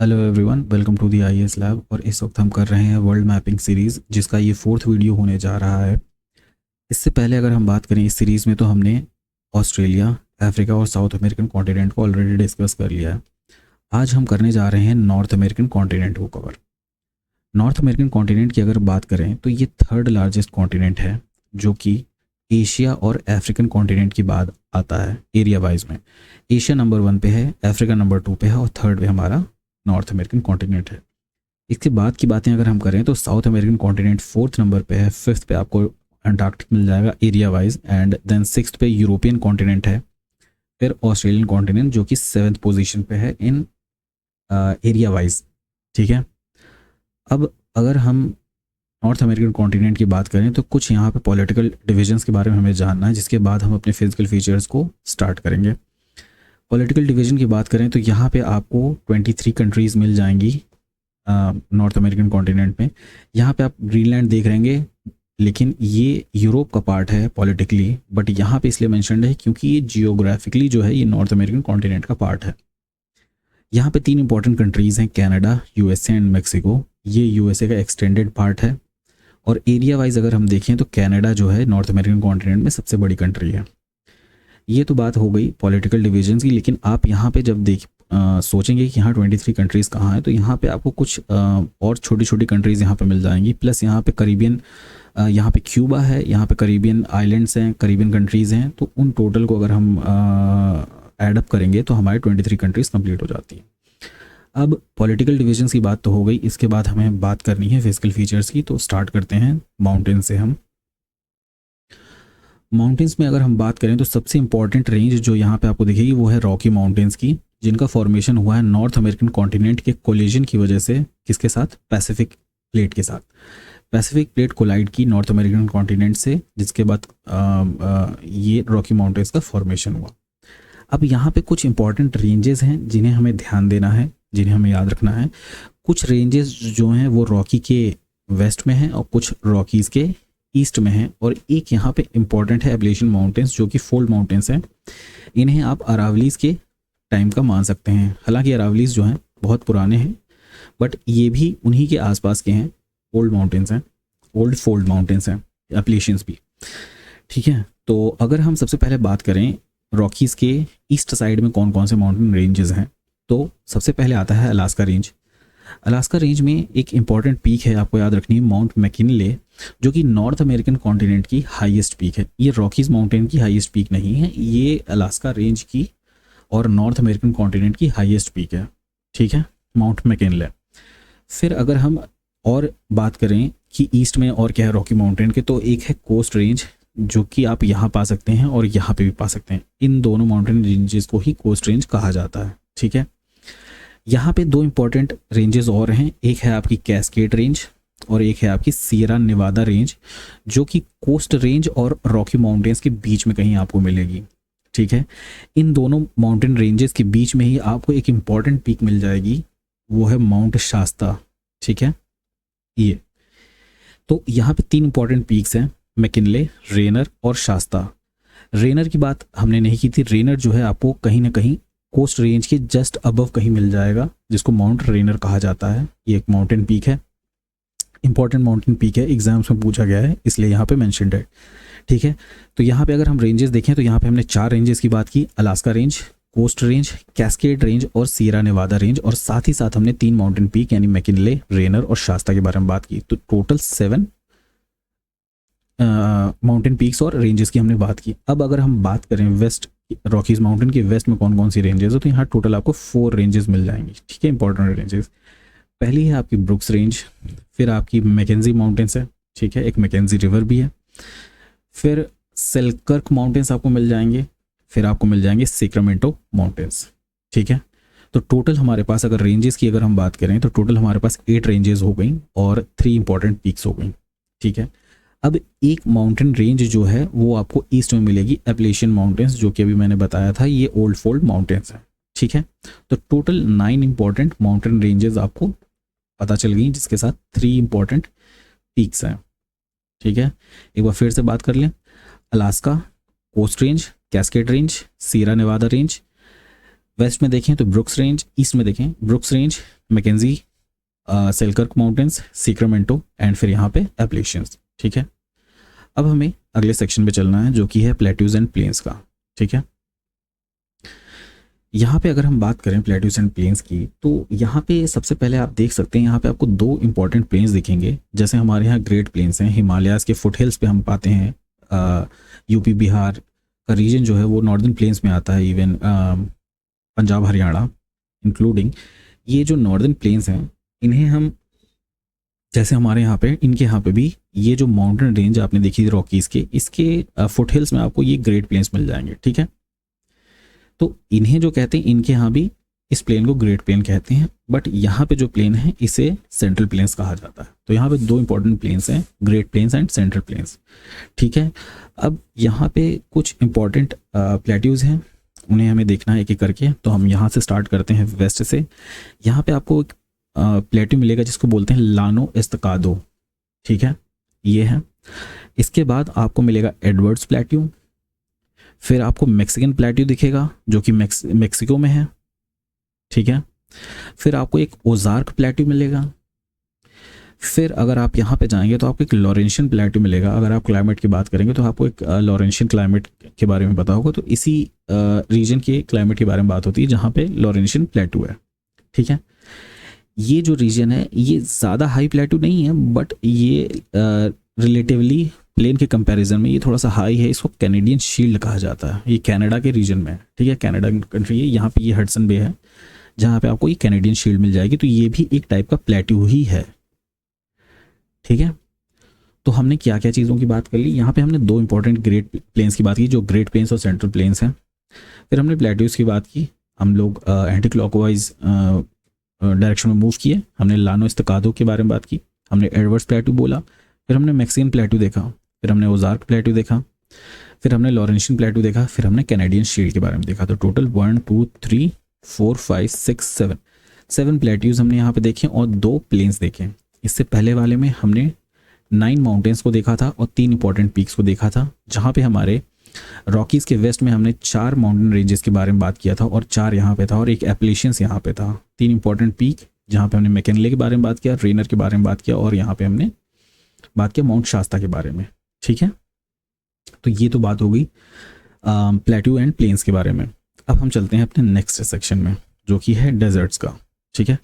Hello everyone, welcome to the IAS lab. और इस वक्त हम कर रहे हैं वर्ल्ड मैपिंग सीरीज़, जिसका ये फोर्थ वीडियो होने जा रहा है। इससे पहले अगर हम बात करें इस सीरीज़ में, तो हमने ऑस्ट्रेलिया, अफ्रीका और साउथ अमेरिकन कॉन्टिनेंट को ऑलरेडी डिस्कस कर लिया है। आज हम करने जा रहे हैं नॉर्थ अमेरिकन कॉन्टिनेंट को कवर। नॉर्थ अमेरिकन कॉन्टिनेंट की अगर बात करें तो ये थर्ड लार्जेस्ट कॉन्टिनेंट है, जो कि एशिया और अफ्रीकन कॉन्टिनेंट के बाद आता है एरिया वाइज में। एशिया नंबर 1 पे है, अफ्रीका नंबर 2 पे है और थर्ड पे हमारा नॉर्थ अमेरिकन कॉन्टिनेंट है। इसके बाद की बातें अगर हम करें तो South American continent fourth number पे है, फिफ्थ पे आपको अंटार्कटिक मिल जाएगा area wise, and then sixth पे यूरोपियन कॉन्टिनेंट है। फिर ऑस्ट्रेलियन कॉन्टिनेंट जो कि सेवन्थ पोजीशन पे है इन एरिया वाइज। ठीक है। अब अगर हम नॉर्थ अमेरिकन कॉन्टिनेंट की बात करें तो कुछ यहाँ पे पॉलिटिकल डिविजन्स के बारे में हमें जानना है, जिसके बाद हम अपने फिजिकल फीचर्स को स्टार्ट करेंगे। पॉलिटिकल डिवीजन की बात करें तो यहाँ पे आपको 23 कंट्रीज़ मिल जाएंगी नॉर्थ अमेरिकन कॉन्टिनेंट में। यहाँ पे आप ग्रीनलैंड देख रहेंगे, लेकिन ये यूरोप का पार्ट है पॉलिटिकली, बट यहाँ पे इसलिए मेंशन्ड है क्योंकि ये जियोग्राफिकली जो है ये नॉर्थ अमेरिकन कॉन्टिनेंट का पार्ट है। यहाँ पे 3 इंपॉर्टेंट कंट्रीज़ हैं, कनाडा, यूएसए एंड मेक्सिको। ये यूएसए का एक्सटेंडेड पार्ट है। और एरिया वाइज अगर हम देखें तो कनाडा जो है नॉर्थ अमेरिकन कॉन्टिनेंट में सबसे बड़ी कंट्री है। ये तो बात हो गई पॉलिटिकल डिवीजन की, लेकिन आप यहाँ पे जब सोचेंगे कि यहाँ 23 कंट्रीज़ कहाँ है, तो यहाँ पे आपको कुछ और छोटी छोटी कंट्रीज़ यहाँ पे मिल जाएंगी। प्लस यहाँ पे करीबियन, यहाँ पे क्यूबा है, यहाँ पे करीबियन आइलैंड्स हैं, करीबियन कंट्रीज़ हैं। तो उन टोटल को अगर हम एडअप करेंगे तो हमारे 23 कंट्रीज़ कंप्लीट हो जाती हैं। अब पॉलिटिकल डिविजन्स की बात तो हो गई, इसके बाद हमें बात करनी है फिजिकल फीचर्स की। तो स्टार्ट करते हैं माउंटेन से। हम माउंटेन्स में अगर हम बात करें तो सबसे इंपॉर्टेंट रेंज जो यहाँ पे आपको दिखेगी वो है रॉकी माउंटेन्स की, जिनका फॉर्मेशन हुआ है नॉर्थ अमेरिकन कॉन्टिनेंट के कोलिजन की वजह से। किसके साथ? पैसिफिक प्लेट के साथ। पैसिफिक प्लेट कोलाइड की नॉर्थ अमेरिकन कॉन्टिनेंट से, जिसके बाद ये रॉकी माउंटेन्स का फॉर्मेशन हुआ। अब यहाँ पे कुछ इंपॉर्टेंट रेंजेस हैं जिन्हें हमें ध्यान देना है, जिन्हें हमें याद रखना है। कुछ रेंजेस जो हैं वो रॉकी के वेस्ट में हैं और कुछ रॉकीज़ के ईस्ट में है। और एक यहाँ पे इंपॉर्टेंट है एबलेशन माउंटेन्स, जो कि फोल्ड माउंटेन्स हैं। इन्हें आप अरावलीज के टाइम का मान सकते हैं। हालांकि अरावलीज जो हैं बहुत पुराने हैं, बट ये भी उन्हीं के आसपास के हैं। ओल्ड माउंटेन्स हैं, ओल्ड फोल्ड माउंटेन्स हैं, एबलेशंस भी। ठीक है। तो अगर हम सबसे पहले बात करें रॉकीज़ के ईस्ट साइड में कौन कौन से माउंटेन रेंजेस हैं, तो सबसे पहले आता है अलास्का रेंज। अलास्का रेंज में एक इंपॉर्टेंट पीक है, आपको याद रखनी है, माउंट मैकिनले, जो कि नॉर्थ अमेरिकन कॉन्टिनेंट की हाईएस्ट पीक है। ये रॉकीज माउंटेन की हाईएस्ट पीक नहीं है, ये अलास्का रेंज की और नॉर्थ अमेरिकन कॉन्टिनेंट की हाईएस्ट पीक है। ठीक है, माउंट मैकिनले। फिर अगर हम और बात करें कि ईस्ट में और क्या है रॉकी माउंटेन के, तो एक है कोस्ट रेंज, जो कि आप यहाँ पा सकते हैं और यहाँ पे भी पा सकते हैं। इन दोनों माउंटेन रेंजेस को ही कोस्ट रेंज कहा जाता है। ठीक है। यहाँ पे 2 इंपॉर्टेंट रेंजेस और हैं, एक है आपकी कैस्केड रेंज और एक है आपकी सियरा नेवादा रेंज, जो कि कोस्ट रेंज और रॉकी माउंटेन्स के बीच में कहीं आपको मिलेगी। ठीक है। इन दोनों माउंटेन रेंजेस के बीच में ही आपको एक इम्पॉर्टेंट पीक मिल जाएगी, वो है माउंट शास्ता। ठीक है। ये तो यहाँ पे 3 इंपॉर्टेंट पीक्स हैं, मैकिनले, रेनर और शास्ता। रेनर की बात हमने नहीं की थी। रेनर जो है आपको कहीं ना कहीं कोस्ट रेंज के जस्ट अबव कहीं मिल जाएगा, जिसको माउंट रेनर कहा जाता है। ये एक माउंटेन पीक है, इंपॉर्टेंट माउंटेन पीक है, एग्जाम्स में पूछा गया है, इसलिए यहाँ पे मेंशन्ड है। ठीक है। तो यहाँ पे अगर हम रेंजेस देखें तो यहाँ पे हमने 4 रेंजेस की बात की, Alaska range, coast range, cascade range और सियरा नेवादा रेंज। और साथ ही साथ हमने 3 माउंटेन पीक यानी मैकिनले, रेनर और शास्ता के बारे में बात की। तो टोटल 7 माउंटेन पीक्स और रेंजेस की हमने बात की। अब अगर हम बात करें वेस्ट रॉकीज माउंटेन के वेस्ट में कौन कौन सी रेंजेस है, तो यहाँ टोटल आपको 4 रेंजेस मिल जाएंगी। ठीक है, इंपॉर्टेंट रेंजेस। पहली है आपकी ब्रुक्स रेंज, फिर आपकी मैकेंजी माउंटेन्स है। ठीक है, एक मैकेंजी रिवर भी है। फिर सेलकर्क माउंटेन्स आपको मिल जाएंगे, फिर आपको मिल जाएंगे सेक्रामेंटो माउंटेन्स। ठीक है। तो टोटल हमारे पास अगर रेंजेस की अगर हम बात करें तो टोटल हमारे पास 8 रेंजेस हो गई और 3 इंपॉर्टेंट पीक्स हो गई। ठीक है। अब एक माउंटेन रेंज जो है वो आपको ईस्ट में मिलेगी, एपलेशियन माउंटेन्स, जो कि अभी मैंने बताया था ये ओल्ड फोल्ड माउंटेन्स हैं। ठीक है। तो टोटल 9 इंपॉर्टेंट माउंटेन रेंजेस आपको पता चल गई, जिसके साथ 3 इंपॉर्टेंट पीक्स हैं। ठीक है। एक बार फिर से बात कर लें, Alaska, coast range, cascade range, Sierra Nevada range. West में देखें तो ब्रुक्स रेंज, ईस्ट में देखें Brooks range, Mackenzie, Selkirk mountains, Sacramento and फिर यहाँ पे एप्लेशियंस। ठीक है, अब हमें अगले सेक्शन पे चलना है जो कि है प्लेट्यूज एंड प्लेन्स का। ठीक है, यहाँ पे अगर हम बात करें प्लेट्यूज एंड प्लेन्स की, तो यहाँ पे सबसे पहले आप देख सकते हैं यहाँ पे आपको दो इंपॉर्टेंट प्लेन्स दिखेंगे। जैसे हमारे यहाँ ग्रेट प्लेन्स हैं, हिमालयाज़ के फुट हिल्स पे हम पाते हैं। यूपी बिहार का रीजन जो है वो नॉर्दर्न प्लेन्स में आता है, इवन पंजाब हरियाणा इंक्लूडिंग। ये जो नॉर्दर्न प्लेन्स हैं इन्हें हम, जैसे हमारे यहाँ पे, इनके यहाँ पे भी ये जो माउंटेन रेंज आपने देखी रॉकीज़ के, इसके फुट हिल्स में आपको ये ग्रेट प्लेन्स मिल जाएंगे। ठीक है, तो इन्हें जो कहते हैं, इनके यहाँ भी इस प्लेन को ग्रेट प्लेन कहते हैं, बट यहाँ पे जो प्लेन है इसे सेंट्रल प्लेन्स कहा जाता है। तो यहाँ पे दो इंपॉर्टेंट प्लेन्स हैं, great plains and central plains. ठीक है, अब यहाँ पे कुछ इंपॉर्टेंट प्लेट्यूज हैं, उन्हें हमें देखना है एक एक करके। तो हम यहाँ से स्टार्ट करते हैं वेस्ट से। यहाँ पे आपको एक प्लेट्यू मिलेगा जिसको बोलते हैं लानो एस्टकाडो। ठीक है, ये है। इसके बाद आपको मिलेगा एडवर्ड्स प्लेट्यू, फिर आपको मैक्सिकन प्लेट्यू दिखेगा जो कि मेक्सिको में है। ठीक है, फिर आपको एक ओजार्क प्लेट्यू मिलेगा। फिर अगर आप यहाँ पे जाएंगे तो आपको एक लॉरेंशियन प्लेट्यू मिलेगा। अगर आप क्लाइमेट की बात करेंगे तो आपको एक लॉरेंशियन क्लाइमेट के बारे में पता होगा, तो इसी रीजन के क्लाइमेट के बारे में बात होती है जहाँ पे लॉरेंशियन प्लेट्यू है। ठीक है, ये जो रीजन है ये ज़्यादा हाई प्लेट्यू नहीं है, बट ये रिलेटिवली प्लेन के कंपैरिजन में ये थोड़ा सा हाई है। इसको कैनेडियन शील्ड कहा जाता है, ये कनाडा के रीजन में है। ठीक है, कनाडा कंट्री है, यहाँ पे ये हडसन बे है जहाँ पे आपको ये कैनेडियन शील्ड मिल जाएगी। तो ये भी एक टाइप का प्लेट्यू ही है। ठीक है, तो हमने क्या क्या चीज़ों की बात कर ली। यहाँ पे हमने दो इंपॉर्टेंट ग्रेट प्लेन्स की बात की, जो ग्रेट प्लेन्स और सेंट्रल प्लेन्स हैं। फिर हमने प्लेट्यूज की बात की, हम लोग एंटी क्लॉकवाइज डायरेक्शन में मूव किए। हमने लानो एस्टकाडो के बारे में बात की, हमने एडवर्ड्स प्लेट्यू बोला, फिर हमने मैक्सिकन प्लेट्यू देखा, फिर हमने ओजार्क प्लेट्यू देखा, फिर हमने लॉरेंशियन प्लेट्यू देखा, फिर हमने कैनेडियन शील्ड के बारे में देखा। तो टोटल 1 2 3 4 5 6 7 प्लेट्यूज हमने यहाँ पे देखे और दो प्लेन्स देखे। इससे पहले वाले में हमने 9 माउंटेन्स को देखा था और 3 इंपॉर्टेंट पीक्स को देखा था, जहाँ पे हमारे रॉकीज़ के वेस्ट में हमने 4 माउंटेन रेंजेस के बारे में बात किया था और 4 यहाँ पे था और एक एप्लेशियंस यहाँ पे था। 3 इंपॉर्टेंट पीक जहाँ पे हमने मैकिनले के बारे में बात किया, रेनर के बारे में बात किया और यहाँ पे हमने बात किया माउंट शास्ता के बारे में। ठीक है, तो ये तो बात हो गई प्लेट्यू एंड प्लेन्स के बारे में। अब हम चलते हैं अपने नेक्स्ट सेक्शन में जो कि है डेजर्ट्स का। ठीक है,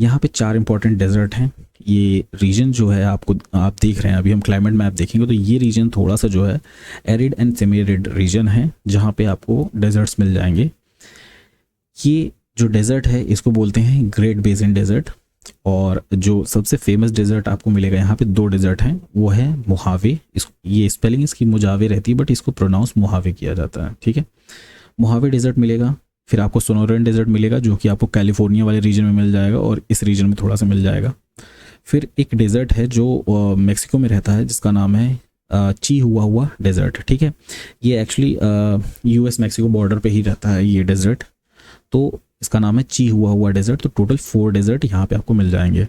यहाँ पे 4 इंपॉर्टेंट डेजर्ट हैं। ये रीजन जो है आप देख रहे हैं, अभी हम क्लाइमेट मैप देखेंगे तो ये रीजन थोड़ा सा जो है arid and semi arid region है, जहाँ पे आपको डेजर्ट्स मिल जाएंगे। ये जो डेजर्ट है इसको बोलते हैं ग्रेट बेसिन डेजर्ट, और जो सबसे फेमस डेजर्ट आपको मिलेगा यहाँ पे 2 डेजर्ट हैं, वो है मोहावे। ये स्पेलिंग इसकी मुजावे रहती है बट इसको प्रोनाउंस मोहावे किया जाता है। ठीक है, मोहावे डेजर्ट मिलेगा। फिर आपको सोनोरन डेजर्ट मिलेगा जो कि आपको कैलिफोर्निया वाले रीजन में मिल जाएगा और इस रीजन में थोड़ा सा मिल जाएगा। फिर एक डेजर्ट है जो मेक्सिको में रहता है जिसका नाम है चिहुआहुआ डेजर्ट। ठीक है, ये एक्चुअली यूएस मेक्सिको बॉर्डर पे ही रहता है ये डेजर्ट, तो इसका नाम है चिहुआहुआ डेजर्ट। तो टोटल 4 डेजर्ट यहाँ पे आपको मिल जाएंगे,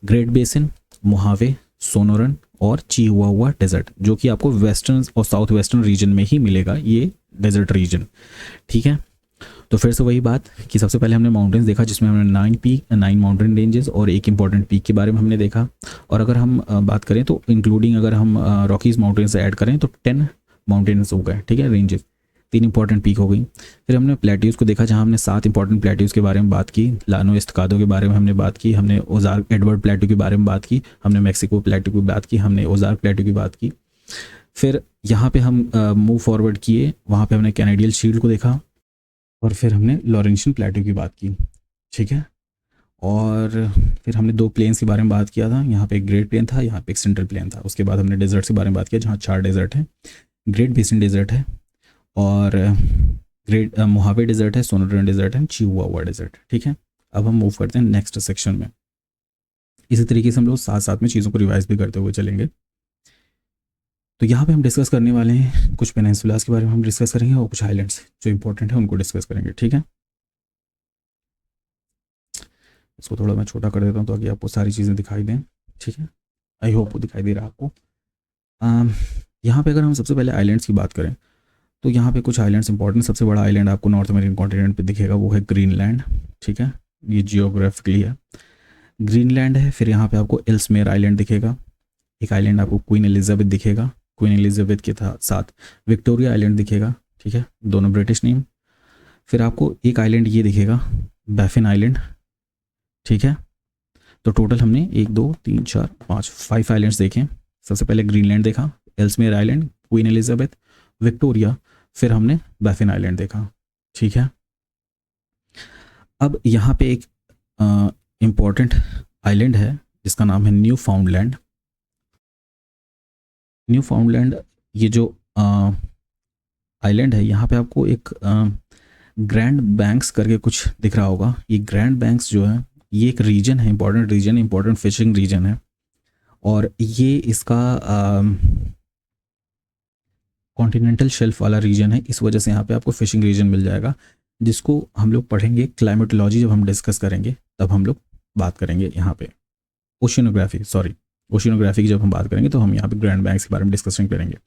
ग्रेट बेसिन, मोहावे, सोनोरन और चिहुआहुआ डेजर्ट, जो कि आपको वेस्टर्न और साउथ वेस्टर्न रीजन में ही मिलेगा ये डेजर्ट रीजन। ठीक है, तो फिर से वही बात कि सबसे पहले हमने माउंटेन्स देखा जिसमें हमने 9 माउंटेन रेंजेस और एक इंपॉर्टेंट पीक के बारे में हमने देखा। और अगर हम बात करें तो इंक्लूडिंग अगर हम रॉकीज माउंटेन्स ऐड करें तो 10 माउंटेन्स हो गए। ठीक है, रेंजेस, 3 इंपॉर्टेंट पीक हो गई। फिर हमने प्लेट्यूज को देखा जहाँ हमने 7 इंपॉर्टेंट प्लेट्यूज के बारे में बात की, लानो एस्टकाडो के बारे में हमने बात की, हमने ओजार्क एडवर्ड प्लेट्यू के बारे में बात की, हमने मैक्सिको प्लेट्यू की बात की, हमने ओजार्क प्लेट्यू की बात की। फिर यहाँ पे हम मूव फॉरवर्ड किए, वहाँ पे हमने कैनेडियन शील्ड को देखा और फिर हमने लॉरेंशियन प्लेट्यू की बात की। ठीक है, और फिर हमने 2 प्लेन्स के बारे में बात किया था, यहाँ पे एक ग्रेट प्लेन था, यहाँ पे एक सेंट्रल प्लेन था। उसके बाद हमने डेजर्ट्स के बारे में बात किया जहाँ 4 डेजर्ट हैं, ग्रेट बेसिन डेजर्ट है और ग्रेट मोहावे डेजर्ट है, सोनोरन डेजर्ट है, चिहुआहुआ डेजर्ट। ठीक है, अब हम मूव करते हैं नेक्स्ट सेक्शन में। इसी तरीके से हम लोग साथ साथ में चीज़ों को रिवाइज भी करते हुए चलेंगे। तो यहाँ पे हम डिस्कस करने वाले हैं कुछ पेनिनसुलास के बारे में हम डिस्कस करेंगे और कुछ आइलैंड्स जो इंपॉर्टेंट है उनको डिस्कस करेंगे। ठीक है, इसको थोड़ा मैं छोटा कर देता हूँ ताकि आपको सारी चीज़ें दिखाई दें। ठीक है, आई होप वो दिखाई दे रहा है आपको। यहाँ पे अगर हम सबसे पहले आइलैंड्स की बात करें तो यहाँ पे कुछ आइलैंड्स इंपॉर्टेंट। सबसे बड़ा आइलैंड आपको नॉर्थ अमेरिकन कॉन्टिनेंट पे दिखेगा, वो है ग्रीनलैंड। ठीक है, ये जियोग्राफिकली है। ग्रीनलैंड है, फिर यहाँ पे आपको एल्समेयर आइलैंड दिखेगा, एक आइलैंड आपको क्वीन एलिजाबेथ दिखेगा, क्वीन एलिजाबेथ के साथ विक्टोरिया आइलैंड दिखेगा, ठीक है, दोनों ब्रिटिश नेम। फिर आपको एक आइलैंड ये दिखेगा बैफिन आइलैंड, ठीक है। तो टोटल हमने 1 2 3 4 5 5 आइलैंड्स देखे। सबसे पहले ग्रीनलैंड देखा, एल्समेयर आइलैंड, क्वीन एलिजाबेथ, विक्टोरिया, फिर हमने बैफिन आइलैंड देखा, ठीक है। अब यहाँ पे एक इम्पॉर्टेंट आइलैंड है जिसका नाम है न्यू फाउंडलैंड। न्यू फाउंडलैंड ये जो आइलैंड है, यहाँ पे आपको एक ग्रैंड बैंक्स करके कुछ दिख रहा होगा। ये ग्रैंड बैंक्स जो है ये एक रीजन है, important region, important fishing region है, और ये इसका कॉन्टिनेंटल शेल्फ वाला रीजन है। इस वजह से यहाँ पे आपको फिशिंग रीजन मिल जाएगा, जिसको हम लोग पढ़ेंगे क्लाइमेटोलॉजी जब हम डिस्कस करेंगे, तब हम लोग बात करेंगे यहाँ पे ओशिनोग्राफी की जब हम बात करेंगे तो हम यहाँ पे ग्रैंड बैंक्स के बारे में डिस्कशन करेंगे।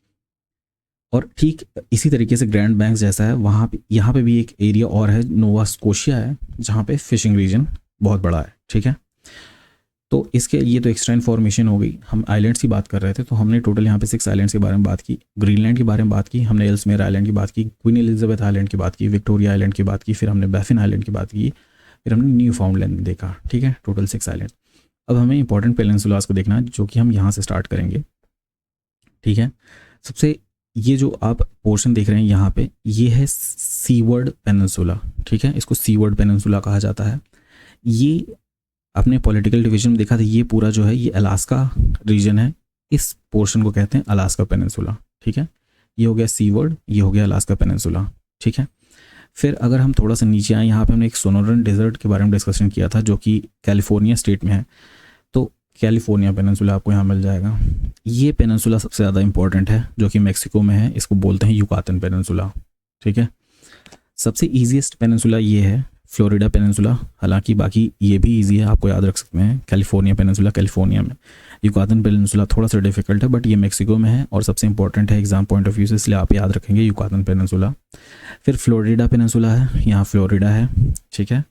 और ठीक इसी तरीके से ग्रैंड बैंक्स जैसा है वहाँ पे यहाँ पे भी एक एरिया और है, नोवा स्कोशिया है, जहाँ पे फिशिंग रीजन बहुत बड़ा है, ठीक है। तो इसके ये तो एक्स्ट्रा इन्फॉर्मेशन हो गई। हम आइलैंड्स की बात कर रहे थे, तो हमने टोटल यहाँ पे 6 आइलैंड्स के बारे में बात की, ग्रीनलैंड के बारे में बात की, हमने एल्समेयर आइलैंड की बात की, क्वीन एलिजाबेथ आइलैंड की बात की, विक्टोरिया आइलैंड की बात की, फिर हमने बैफिन आइलैंड की बात की, फिर हमने न्यू फाउंडलैंड देखा, ठीक है। Total 6 island. अब हमें इंपॉर्टेंट पेनिनसुलास को देखना है, जो कि हम यहाँ से स्टार्ट करेंगे, ठीक है। सबसे ये जो आप पोर्शन देख रहे हैं यहाँ पे, ये है सीवर्ड पेनिनसुला, ठीक है, इसको सीवर्ड पेनिनसुला कहा जाता है। ये आपने पॉलिटिकल डिवीजन में देखा था, ये पूरा जो है ये अलास्का रीजन है, इस पोर्शन को कहते हैं अलास्का पेनिनसुला, ठीक है। ये हो गया सीवर्ड, ये हो गया अलास्का पेनिनसुला, ठीक है। फिर अगर हम थोड़ा सा नीचे आए, यहाँ पे हमने एक सोनोरन डेजर्ट के बारे में डिस्कशन किया था, जो कि कैलिफोर्निया स्टेट में है, तो कैलिफोर्निया पेनिनसुला आपको यहाँ मिल जाएगा। ये पेनिनसुला सबसे ज़्यादा इंपॉर्टेंट है, जो कि मेक्सिको में है, इसको बोलते हैं युकातन पेनिनसुला, ठीक है। सबसे ईजीएस्ट पेनिनसुला ये है फ्लोरिडा पेनिनसुला, हालांकि बाकी ये भी इजी है, आपको याद रख सकते हैं। कैलिफोर्निया पेनिनसुला कैलिफोर्निया में, युकातन पेनिनसुला थोड़ा सा डिफिकल्ट है, बट ये मेक्सिको में है और सबसे इंपॉर्टेंट है एग्जाम पॉइंट ऑफ व्यू से, इसलिए आप याद रखेंगे युकातन पेनिनसुला। फिर फ्लोरिडा पेनिनसुला है, यहाँ फ्लोरिडा है, ठीक है।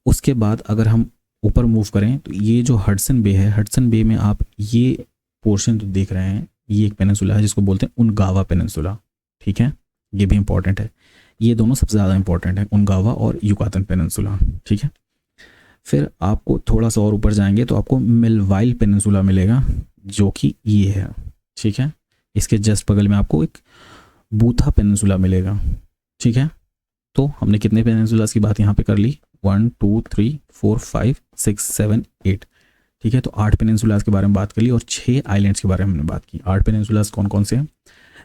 उसके बाद अगर हम ऊपर मूव करें तो ये जो हडसन बे है, हडसन बे में आप ये पोर्शन तो देख रहे हैं, ये एक पेनिनसुला है जिसको बोलते हैं उनगावा पेनिनसुला, ठीक है। ये भी इंपॉर्टेंट है, ये दोनों सबसे ज़्यादा इंपॉर्टेंट है, उनगावा और युकातन पेनिनसुला, ठीक है। फिर आपको थोड़ा सा और ऊपर जाएंगे तो आपको मेलवाइल पेनिनसुला मिलेगा, जो कि ये है, ठीक है। इसके जस्ट बगल में आपको एक बूथा पेनिनसुला मिलेगा, ठीक है। तो हमने कितने पेनिनसुलास की बात यहाँ पे कर ली, 1 2 3 4 5 6 7 8, ठीक है। तो 8 पेनिनसुलास के बारे में बात कर ली और 6 आइलैंड्स के बारे में हमने बात की। 8 पेनिनसुलास कौन कौन से हैं?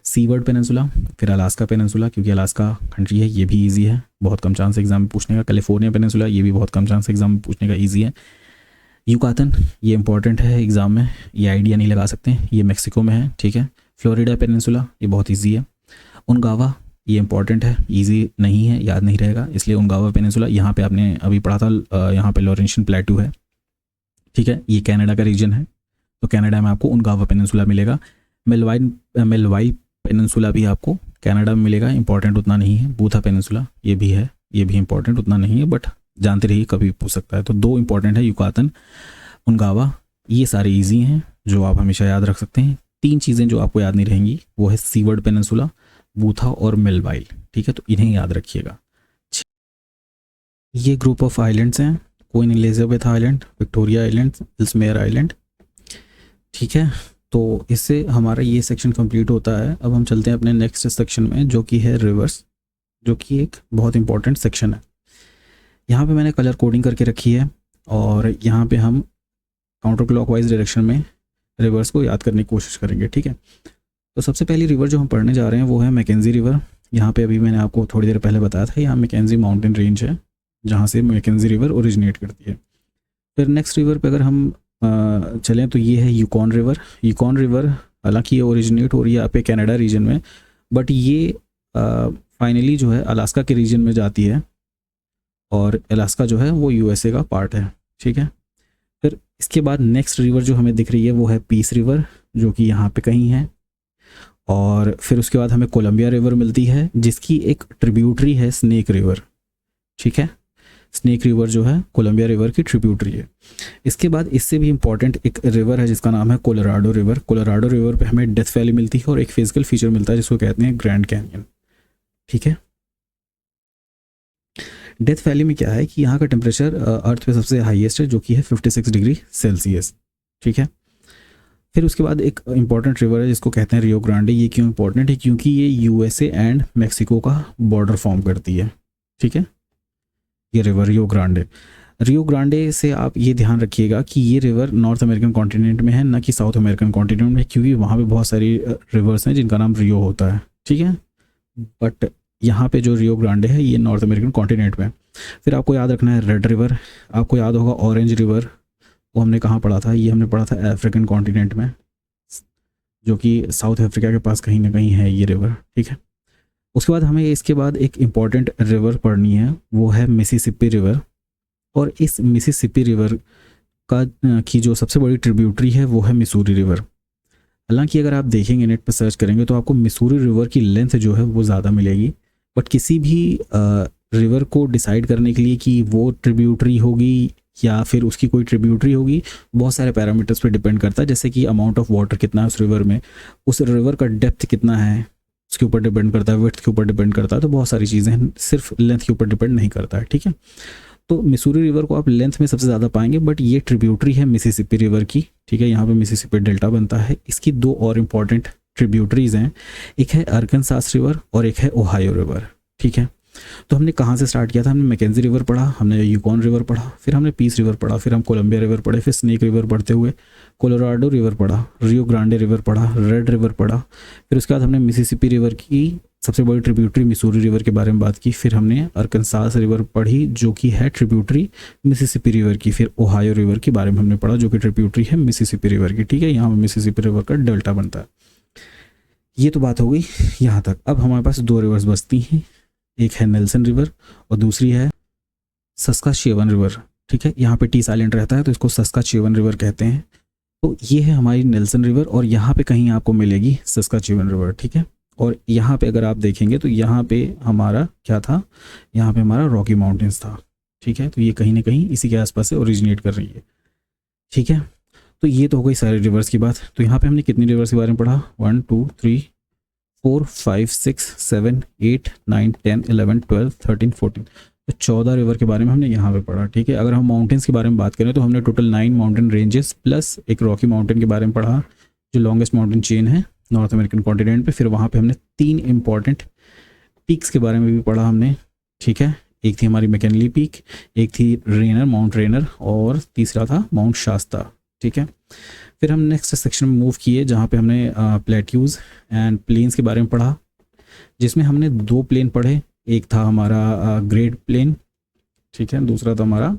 सीवर्ड पेनिनसुला, फिर अलास्का पेनिनसुला, क्योंकि अलास्का कंट्री है, ये भी इजी है, बहुत कम चांस एग्जाम में पूछने का। कैलिफोर्निया पेनिनसुला, ये भी बहुत कम चांस एग्जाम में पूछने का, इजी है। युकातन, ये इंपॉर्टेंट है एग्जाम में, ये आइडिया नहीं लगा सकते, ये मेक्सिको में है, ठीक है। फ्लोरिडा पेनिनसुला, ये बहुत ईजी है। उनगावा, ये इंपॉर्टेंट है, इजी नहीं है, याद नहीं रहेगा, इसलिए उनगावा पेनिनसुला, यहाँ पे आपने अभी पढ़ा था, यहाँ पे लॉरेंशियन प्लेटू है, ठीक है। ये कनाडा का रीजन है, तो कनाडा में आपको उनगावा पेनिनसुला मिलेगा। मेलवाई पेनिनसुला भी आपको कनाडा में मिलेगा, इंपॉर्टेंट उतना नहीं है। बूथा पेनिनसुला, ये भी है, ये भी इंपॉर्टेंट उतना नहीं है, बट जानते रहिए कभी पूछ सकता है। तो 2 इंपॉर्टेंट है, युकातन, उनगावा, ये सारे इजी हैं जो आप हमेशा याद रख सकते हैं। 3 चीज़ें जो आपको याद नहीं रहेंगी वो है सीवर्ड पेनिनसुला, बूथा और मेलवाइल, ठीक है। तो इन्हें याद रखिएगा। ये ग्रुप ऑफ आइलैंड्स हैं, Queen Elizabeth island, Victoria island, Ellesmere island, ठीक है। तो इससे हमारा ये सेक्शन कंप्लीट होता है। अब हम चलते हैं अपने नेक्स्ट सेक्शन में, जो कि है रिवर्स, जो कि एक बहुत इंपॉर्टेंट सेक्शन है। यहाँ पे मैंने कलर कोडिंग करके रखी है और यहाँ पे हम काउंटर क्लॉकवाइज डायरेक्शन में रिवर्स को याद करने की कोशिश करेंगे, ठीक है। तो सबसे पहली रिवर जो हम पढ़ने जा रहे हैं वो है मैकेंजी रिवर। यहाँ पे अभी मैंने आपको थोड़ी देर पहले बताया था, यहाँ मैकेंजी माउंटेन रेंज है जहाँ से मैकेंजी रिवर ओरिजिनेट करती है। फिर नेक्स्ट रिवर पे अगर हम चलें तो ये है यूकॉन रिवर। यूकॉन रिवर हालांकि ये ओरिजिनेट हो रही है यहाँ पे कनाडा रीजन में, बट ये फाइनली जो है अलास्का के रीजन में जाती है और अलास्का जो है वो यूएसए का पार्ट है, ठीक है। फिर इसके बाद नेक्स्ट रिवर जो हमें दिख रही है वो है पीस रिवर, जो कि यहाँ पे कहीं है। और फिर उसके बाद हमें कोलंबिया रिवर मिलती है, जिसकी एक ट्रिब्यूटरी है स्नेक रिवर, ठीक है। स्नेक रिवर जो है कोलंबिया रिवर की ट्रिब्यूटरी है। इसके बाद इससे भी इम्पॉर्टेंट एक रिवर है जिसका नाम है कोलोराडो रिवर। कोलोराडो रिवर पे हमें डेथ वैली मिलती है और एक फिजिकल फीचर मिलता है जिसको कहते हैं ग्रैंड कैनियन। ठीक है, डेथ वैली में क्या है कि यहाँ का टेम्परेचर अर्थ पे सबसे हाईएस्ट है जो कि है 56 डिग्री सेल्सियस। ठीक है, फिर उसके बाद एक इम्पॉर्टेंट रिवर है जिसको कहते हैं रियो ग्रांडे। ये क्यों इम्पॉर्टेंट है? क्योंकि ये यूएसए एंड मेक्सिको का बॉर्डर फॉर्म करती है। ठीक है, ये river Rio Grande. Rio Grande से आप ये ध्यान रखिएगा कि ये रिवर नॉर्थ अमेरिकन कॉन्टिनेंट में है, ना कि साउथ अमेरिकन कॉन्टिनेंट में, क्योंकि वहाँ पे बहुत सारी रिवर्स हैं जिनका नाम रियो होता है। ठीक है, बट यहाँ पे जो रियो ग्रांडे है ये नॉर्थ अमेरिकन कॉन्टिनेंट में। फिर आपको याद रखना है रेड रिवर। आपको याद होगा ऑरेंज रिवर, वो हमने कहाँ पढ़ा था? ये हमने पढ़ा था अफ्रीकन कॉन्टिनेंट में, जो कि साउथ अफ्रीका के पास कहीं ना कहीं है ये रिवर। ठीक है, उसके बाद हमें इसके बाद एक इम्पॉर्टेंट रिवर पढ़नी है, वो है मिसिसिपी रिवर। और इस मिसिसिपी रिवर की जो सबसे बड़ी ट्रिब्यूटरी है वो है मिसूरी रिवर। हालांकि अगर आप देखेंगे नेट पर सर्च करेंगे तो आपको मिसूरी रिवर की लेंथ जो है वो ज़्यादा मिलेगी, बट किसी भी रिवर को डिसाइड करने के लिए कि वो ट्रिब्यूटरी होगी या फिर उसकी कोई ट्रिब्यूटरी होगी, बहुत सारे पैरामीटर्स पे डिपेंड करता है। जैसे कि अमाउंट ऑफ वाटर कितना है उस रिवर में, उस रिवर का डेप्थ कितना है उसके ऊपर डिपेंड करता है, विड्थ के ऊपर डिपेंड करता है। तो बहुत सारी चीज़ें हैं, सिर्फ लेंथ के ऊपर डिपेंड नहीं करता है। ठीक है, तो मिसूरी रिवर को आप लेंथ में सबसे ज़्यादा पाएंगे, बट ये ट्रिब्यूटरी है मिसिसिपी रिवर की। ठीक है, यहाँ पे मिसिसिपी डेल्टा बनता है। इसकी दो और इम्पॉर्टेंट ट्रिब्यूटरीज हैं, एक है अरकनसास रिवर और एक है ओहायो रिवर। ठीक है, तो हमने कहाँ से स्टार्ट किया था? हमने मैकेंजी रिवर पढ़ा, हमने यूकॉन रिवर पढ़ा, फिर हमने पीस रिवर पढ़ा, फिर हम कोलंबिया रिवर पढ़े, फिर स्नेक रिवर पढ़ते हुए कोलोराडो रिवर पढ़ा, रियो ग्रांडे रिवर पढ़ा, रेड रिवर पढ़ा, फिर उसके बाद हमने मिसिसिपी रिवर की सबसे बड़ी ट्रिब्यूटरी मिसूरी रिवर के बारे में बात की, फिर हमने अरकनसास रिवर पढ़ी जो कि है ट्रिब्यूटरी मिसिसिपी रिवर की, फिर ओहायो रिवर के बारे में हमने पढ़ा जो कि ट्रिब्यूटरी है मिसिसिपी रिवर की। ठीक है, यहाँ पर मिसिसिपी रिवर का डेल्टा बनता है। ये तो बात हो गई यहाँ तक। अब हमारे पास दो रिवर्स बचती हैं, एक है नेल्सन रिवर और दूसरी है सस्काचेवन रिवर। ठीक है, यहाँ पे टी साइलेंट रहता है तो इसको सस्काचेवन रिवर कहते हैं। तो ये है हमारी नेल्सन रिवर और यहाँ पे कहीं आपको मिलेगी सस्काचेवन रिवर। ठीक है, और यहाँ पे अगर आप देखेंगे तो यहाँ पे हमारा क्या था? यहाँ पे हमारा रॉकी माउंटेन्स था। ठीक है, तो ये कहीं ना कहीं इसी के आसपास से ओरिजिनेट कर रही है। ठीक है, तो ये तो हो गई सारे रिवर्स की बात। तो यहाँ पे हमने कितनी रिवर्स के बारे में पढ़ा? 1 2 3 4 5 6 7 8 9 10 11 12 13 14, तो 14 रिवर के बारे में हमने यहाँ पे पढ़ा। ठीक है, अगर हम माउंटेन्स के बारे में बात करें तो हमने टोटल 9 माउंटेन रेंजेस प्लस एक रॉकी माउंटेन के बारे में पढ़ा जो लॉन्गेस्ट माउंटेन चेन है नॉर्थ अमेरिकन कॉन्टिनेंट पे। फिर वहाँ पे हमने 3 इंपॉर्टेंट पीक्स के बारे में भी पढ़ा हमने। ठीक है, एक थी हमारी मैकिनली पीक, एक थी रेनर माउंट रेनर और तीसरा था माउंट शास्ता। ठीक है, फिर हम नेक्स्ट सेक्शन में मूव किए जहाँ पे हमने प्लेट्यूज़ एंड प्लेन्स के बारे में पढ़ा, जिसमें हमने 2 प्लेन पढ़े। एक था हमारा ग्रेट प्लेन, ठीक है, दूसरा था हमारा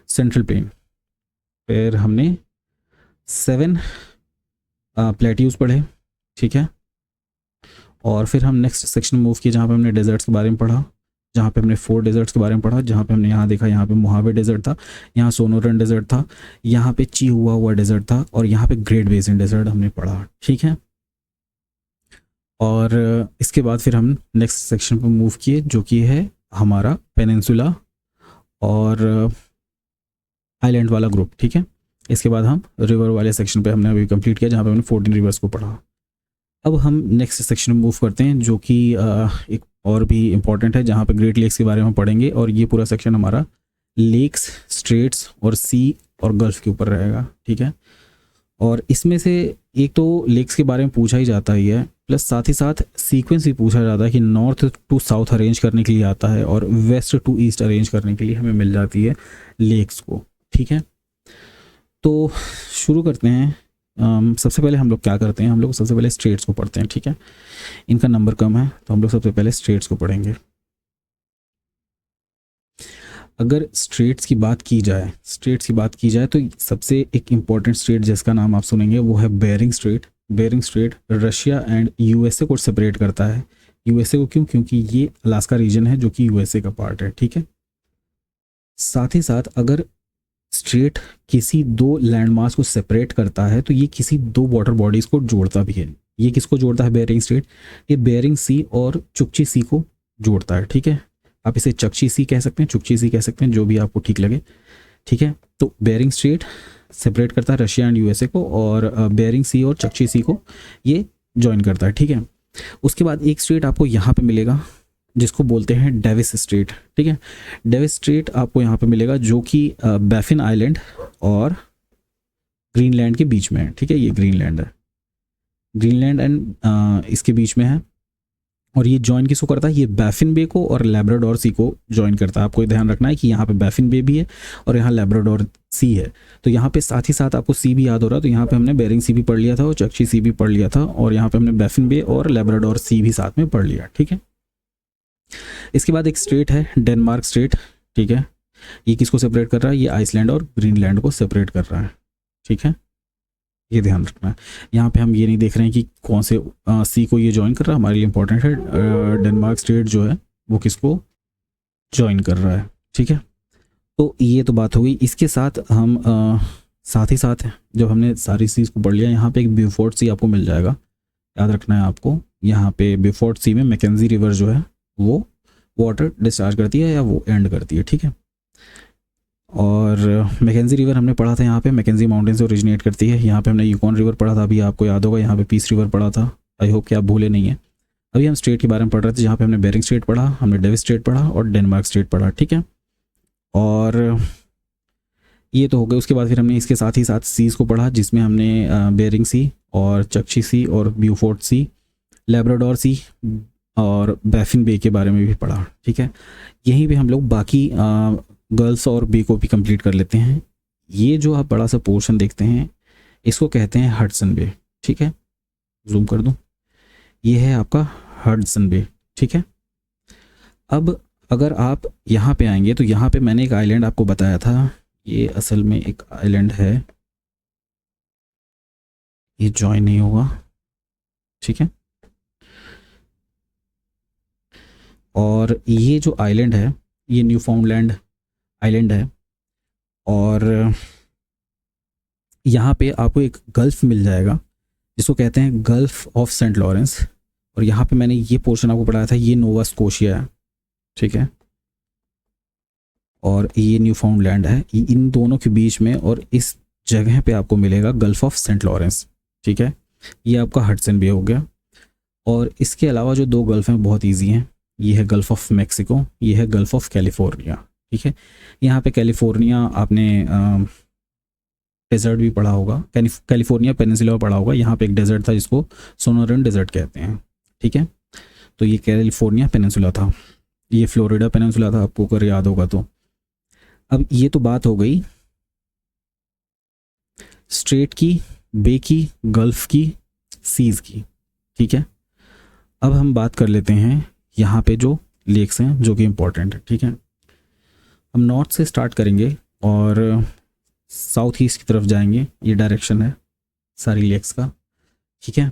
सेंट्रल प्लेन। फिर हमने 7 प्लेट्यूज़ पढ़े। ठीक है, और फिर हम नेक्स्ट सेक्शन मूव किए जहाँ पे हमने डेजर्ट्स के बारे में पढ़ा, जहाँ पे हमने 4 डेजर्ट्स के बारे में पढ़ा, जहाँ पे हमने यहाँ देखा यहाँ पे मोहावे डेजर्ट था, यहाँ सोनोरन डेजर्ट था, यहाँ पे चिहुआहुआ डेजर्ट था और यहाँ पे ग्रेट बेसिन डेजर्ट हमने पढ़ा। ठीक है, और इसके बाद फिर हम नेक्स्ट सेक्शन पे मूव किए जो कि है हमारा पेनिनसुला और आइलैंड वाला ग्रुप। ठीक है, इसके बाद हम रिवर वाले सेक्शन पे हमने अभी कंप्लीट किया जहाँ पे हमने 14 रिवर्स को पढ़ा। अब हम नेक्स्ट सेक्शन में मूव करते हैं जो कि एक और भी इम्पॉर्टेंट है जहाँ पे ग्रेट लेक्स के बारे में पढ़ेंगे, और ये पूरा सेक्शन हमारा लेक्स, स्ट्रेट्स और सी और गल्फ के ऊपर रहेगा। ठीक है, और इसमें से एक तो लेक्स के बारे में पूछा ही जाता ही है, प्लस साथ ही साथ सीक्वेंस भी पूछा जाता है कि नॉर्थ टू साउथ अरेंज करने के लिए आता है और वेस्ट टू ईस्ट अरेंज करने के लिए हमें मिल जाती है लेक्स को। ठीक है, तो शुरू करते हैं। सबसे पहले हम लोग क्या करते हैं? हम लोग सबसे पहले स्ट्रेट्स को पढ़ते हैं। ठीक है, इनका नंबर कम है तो हम लोग सबसे पहले स्ट्रेट्स को पढ़ेंगे। अगर स्ट्रेट्स की बात की जाए तो सबसे एक इम्पॉर्टेंट स्ट्रेट जिसका नाम आप सुनेंगे वो है Bering Strait. Bering Strait Russia and USA को सेपरेट करता है। यूएसए को क्यों? क्योंकि ये अलास्का रीजन है जो कि यूएसए का पार्ट है। ठीक है, साथ ही साथ अगर स्ट्रेट किसी 2 लैंडमास को सेपरेट करता है तो ये किसी 2 वाटर बॉडीज को जोड़ता भी है। ये किसको जोड़ता है? बेरिंग स्ट्रेट, ये बेरिंग सी और चुकची सी को जोड़ता है। ठीक है, आप इसे चकची सी कह सकते हैं, चुकची सी कह सकते हैं, जो भी आपको ठीक लगे, ठीक है। तो बेरिंग स्ट्रेट सेपरेट करता है रशिया एंड यूएसए को, और बेरिंग सी और चकची सी को ये ज्वाइन करता है, ठीक है। उसके बाद एक स्ट्रेट आपको यहाँ पे मिलेगा जिसको बोलते हैं डेविस स्ट्रेट, ठीक है। डेविस स्ट्रेट आपको यहाँ पे मिलेगा जो कि बैफिन आइलैंड और ग्रीनलैंड के बीच में है, ठीक है। ये ग्रीनलैंड है, ग्रीनलैंड एंड इसके बीच में है, और ये ज्वाइन किसको करता है, ये बैफिन बे को और लैब्राडोर सी को ज्वाइन करता है। आपको ध्यान रखना है कि यहाँ पे बैफिन बे भी है और यहाँ लैब्राडोर सी है, तो यहाँ पे साथ ही साथ आपको सी भी याद हो रहा है, तो यहाँ पे हमने बेरिंग सी भी पढ़ लिया था और चकची सी भी पढ़ लिया था, और यहाँ पे हमने बैफिन बे और लैब्राडोर सी भी साथ में पढ़ लिया, ठीक है। इसके बाद एक स्ट्रेट है डेनमार्क स्ट्रेट, ठीक है। ये किसको सेपरेट कर रहा है, ये आइसलैंड और ग्रीनलैंड को सेपरेट कर रहा है, ठीक है। ये ध्यान रखना है। यहाँ पे हम ये नहीं देख रहे हैं कि कौन से सी को ये ज्वाइन कर रहा है, हमारे लिए इंपॉर्टेंट है डेनमार्क स्टेट जो है वो किसको ज्वाइन कर रहा है, ठीक है। तो ये तो बात हो गई। इसके साथ हम साथ ही साथ जब हमने सारी चीज़ को पढ़ लिया, यहाँ पे एक ब्यूफोर्ट सी आपको मिल जाएगा, याद रखना है आपको। यहाँ पे ब्यूफोर्ट सी में मैकेंजी रिवर जो है वो वाटर डिस्चार्ज करती है या वो एंड करती है, ठीक है। और मैकेंजी रिवर हमने पढ़ा था, यहाँ पे मैकेंजी माउंटेन से ओरिजिनेट करती है। यहाँ पे हमने यूकॉन रिवर पढ़ा था, अभी आपको याद होगा। यहाँ पे पीस रिवर पढ़ा था, आई होप कि आप भूले नहीं हैं। अभी हम स्टेट के बारे में पढ़ रहे थे, जहाँ पे हमने बेरिंग स्टेट पढ़ा, हमने डेविस स्टेट पढ़ा और डेनमार्क स्टेट पढ़ा, ठीक है। और ये तो हो गए। उसके बाद फिर हमने इसके साथ ही साथ सीज को पढ़ा, जिसमें हमने बेरिंग सी और चकची सी और ब्यूफोर्ट सी, लैब्राडोर सी और बैफिन बे के बारे में भी पढ़ा, ठीक है। यहीं पे हम लोग बाकी गर्ल्स और बे को भी कंप्लीट कर लेते हैं। ये जो आप बड़ा सा पोर्शन देखते हैं इसको कहते हैं हडसन बे, ठीक है। जूम कर दूं, ये है आपका हडसन बे, ठीक है। अब अगर आप यहाँ पे आएंगे तो यहाँ पे मैंने एक आइलैंड आपको बताया था, ये असल में एक आइलैंड है, ये ज्वाइन नहीं होगा, ठीक है। और ये जो आइलैंड है ये न्यूफाउंडलैंड आइलैंड है, और यहाँ पे आपको एक गल्फ मिल जाएगा जिसको कहते हैं गल्फ ऑफ सेंट लॉरेंस, और यहाँ पे मैंने ये पोर्शन आपको पढ़ाया था, ये नोवा स्कोशिया है, ठीक है। और ये न्यूफाउंडलैंड है, इन दोनों के बीच में, और इस जगह पे आपको मिलेगा गल्फ ऑफ सेंट लॉरेंस, ठीक है। ये आपका हडसन बे हो गया। और इसके अलावा जो दो गल्फ हैं बहुत ईजी हैं, ये है गल्फ ऑफ मैक्सिको, ये है गल्फ ऑफ कैलिफोर्निया, ठीक है। यहाँ पे कैलिफोर्निया आपने डेजर्ट भी पढ़ा होगा, कैलिफोर्निया पेनिनसुला पढ़ा होगा। यहाँ पे एक डेजर्ट था जिसको सोनोरन डेजर्ट कहते हैं, ठीक है। तो ये कैलिफोर्निया पेनिनसुला था, ये फ्लोरिडा पेनिनसुला था, आपको अगर याद होगा तो। अब ये तो बात हो गई स्ट्रेट की, बे की, गल्फ की, सीज की, ठीक है। अब हम बात कर लेते हैं यहाँ पे जो लेक्स हैं जो कि इम्पोर्टेंट है, ठीक है। हम नॉर्थ से स्टार्ट करेंगे और साउथ ईस्ट की तरफ जाएंगे, ये डायरेक्शन है सारी लेक्स का, ठीक है।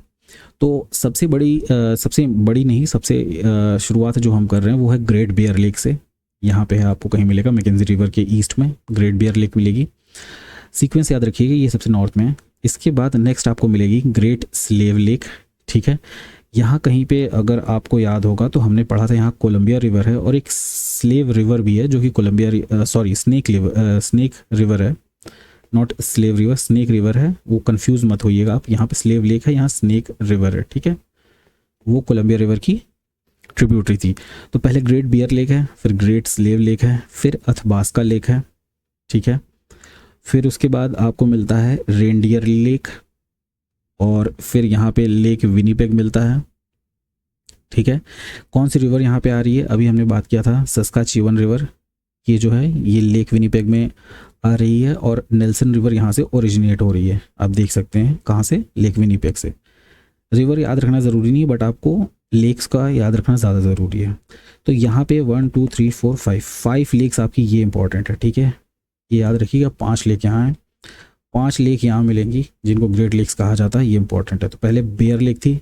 तो सबसे बड़ी नहीं, सबसे शुरुआत जो हम कर रहे हैं वो है ग्रेट बियर लेक से। यहाँ पे है, आपको कहीं मिलेगा मैकेंजी रिवर के ईस्ट में ग्रेट बियर लेक मिलेगी। सीक्वेंस याद रखिएगा, ये सबसे नॉर्थ में है। इसके बाद नेक्स्ट आपको मिलेगी ग्रेट स्लेव लेक, ठीक है। यहाँ कहीं पे अगर आपको याद होगा तो हमने पढ़ा था, यहाँ कोलंबिया रिवर है और एक स्लेव रिवर भी है जो कि स्नेक रिवर है, not slave river, snake river है, वो कंफ्यूज मत होइएगा आप। यहाँ पे स्लेव लेक है, यहाँ स्नेक रिवर है, ठीक है। वो कोलंबिया रिवर की ट्रिब्यूटरी थी। तो पहले ग्रेट बियर लेक है, फिर ग्रेट स्लेव लेक है, फिर अथबास्का लेक है, ठीक है। फिर उसके बाद आपको मिलता है रेनडियर लेक, और फिर यहाँ पे लेक विनीपेग मिलता है, ठीक है। कौन सी रिवर यहाँ पे आ रही है, अभी हमने बात किया था सस्काचीवन रिवर, ये जो है ये लेक विनीपेग में आ रही है, और नेल्सन रिवर यहाँ से ओरिजिनेट हो रही है। आप देख सकते हैं कहाँ से, लेक विनीपेग से। रिवर याद रखना ज़रूरी नहीं है, बट आपको लेक्स का याद रखना ज़्यादा ज़रूरी है। तो यहाँ पे 1 2 3 4 5 लेक्स आपकी, ये इंपॉर्टेंट है, ठीक है। ये याद रखिएगा, 5 लेक यहाँ हैं, 5 लेक यहाँ मिलेंगी जिनको ग्रेट लेक्स कहा जाता है, ये इंपॉर्टेंट है। तो पहले बियर लेक थी,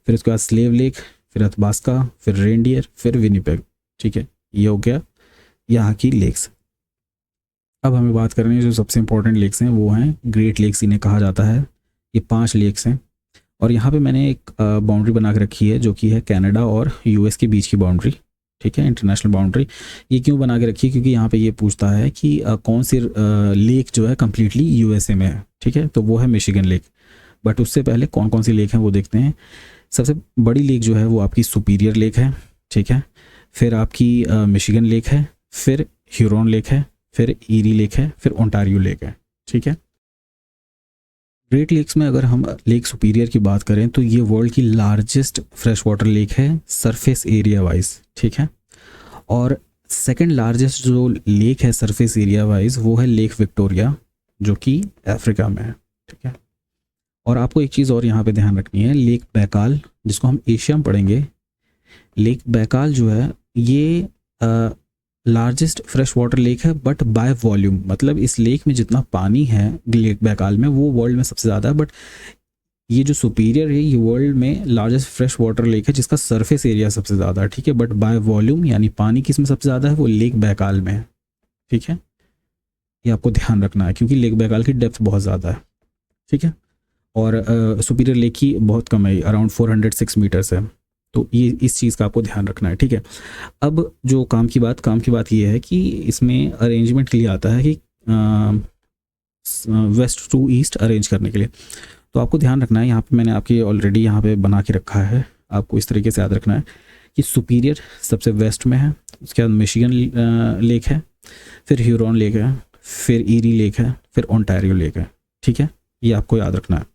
फिर उसके बाद स्लेव लेक, फिर अथबास्का, फिर रेनडियर, फिर विनीपेग, ठीक है। ये हो गया यहाँ की लेक्स। अब हमें बात करनी है जो सबसे इंपॉर्टेंट लेक्स हैं, वो हैं ग्रेट लेक्स, इन्हें कहा जाता है। ये 5 लेक्स हैं, और यहाँ पे मैंने एक बाउंड्री बना के रखी है जो कि है कनाडा और यूएस के बीच की बाउंड्री, ठीक है, इंटरनेशनल बाउंड्री। ये क्यों बना के रखी है, क्योंकि यहाँ पे ये पूछता है कि कौन सी लेक जो है कम्प्लीटली यूएसए में है, ठीक है, तो वो है मिशिगन लेक। बट उससे पहले कौन कौन सी लेक हैं वो देखते हैं। सबसे बड़ी लेक जो है वो आपकी सुपीरियर लेक है, ठीक है, फिर आपकी मिशिगन लेक है, फिर ह्यूरॉन लेक है, फिर ईरी लेक है, फिर ओंटारियो लेक है, ठीक है। ग्रेट लेक्स में अगर हम लेक सुपीरियर की बात करें तो ये वर्ल्ड की लार्जेस्ट फ्रेश वाटर लेक है सरफेस एरिया वाइज, ठीक है। और सेकंड लार्जेस्ट जो लेक है सरफेस एरिया वाइज वो है लेक विक्टोरिया, जो कि अफ्रीका में है, ठीक है। और आपको एक चीज़ और यहाँ पे ध्यान रखनी है, लेक बैकाल, जिसको हम एशिया में पढ़ेंगे, लेक बैकाल जो है ये लार्जेस्ट फ्रेश वाटर लेक है बट बाय वॉल्यूम, मतलब इस लेक में जितना पानी है लेक बैकाल में वो वर्ल्ड में सबसे ज़्यादा है। बट ये जो सुपीरियर है ये वर्ल्ड में लार्जेस्ट फ्रेश वाटर लेक है जिसका सरफेस एरिया सबसे ज़्यादा है, ठीक है। बट बाय वॉल्यूम यानी पानी किस में सबसे ज़्यादा है, वो लेक बैकाल में है, ठीक है। ये आपको ध्यान रखना है क्योंकि लेक बैकाल की डेप्थ बहुत ज़्यादा है, ठीक है। और सुपीरियर लेक की बहुत कम है, अराउंड 406 मीटर्स है। तो ये इस चीज़ का आपको ध्यान रखना है, ठीक है। अब जो काम की बात ये है कि इसमें अरेंजमेंट के लिए आता है कि वेस्ट टू ईस्ट अरेंज करने के लिए। तो आपको ध्यान रखना है, यहाँ पे मैंने आपकी ऑलरेडी यहाँ पे बना के रखा है, आपको इस तरीके से याद रखना है कि सुपीरियर सबसे वेस्ट में है, उसके बाद मिशिगन लेक है, फिर ह्यूरॉन लेक है, फिर ईरी लेक है, फिर ओंटारियो लेक है, ठीक है। ये आपको याद रखना है।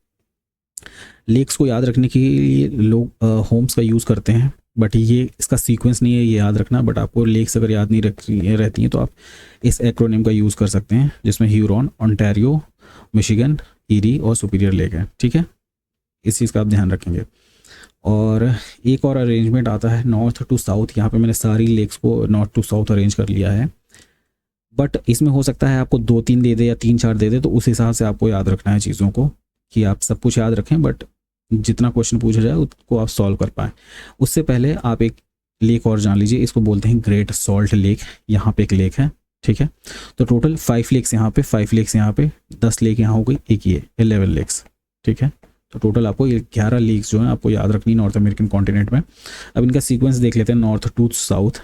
लेक्स को याद रखने के लिए लोग होम्स का यूज़ करते हैं, बट ये इसका सीक्वेंस नहीं है, ये याद रखना। बट आपको लेक्स अगर याद नहीं रहती हैं तो आप इस एक्रोनिम का यूज़ कर सकते हैं, जिसमें ह्यूरॉन, ओंटारियो, मिशिगन, ईरी और सुपीरियर लेक है, ठीक है। इस चीज़ का आप ध्यान रखेंगे। और एक और अरेंजमेंट आता है नॉर्थ टू साउथ। यहाँ पे मैंने सारी लेक्स को नॉर्थ टू साउथ अरेंज कर लिया है, बट इसमें हो सकता है आपको 2-3 दे दे या 3-4 दे दे, तो उस हिसाब से आपको याद रखना है चीज़ों को कि आप सब कुछ याद रखें, बट जितना क्वेश्चन पूछा जाए उसको आप सॉल्व कर पाएँ। उससे पहले आप एक लेक और जान लीजिए, इसको बोलते हैं ग्रेट सॉल्ट लेक। यहाँ पे एक लेक है, ठीक है। तो टोटल 5 लेक्स यहाँ पे, 5 लेक्स यहाँ पे, 10 लेक यहाँ हो गई, एक ये 11 लेक्स, ठीक है। तो टोटल आपको 11 लेक्स जो है आपको याद रखनी नॉर्थ अमेरिकन कॉन्टिनेंट में। अब इनका सीक्वेंस देख लेते हैं नॉर्थ टू साउथ।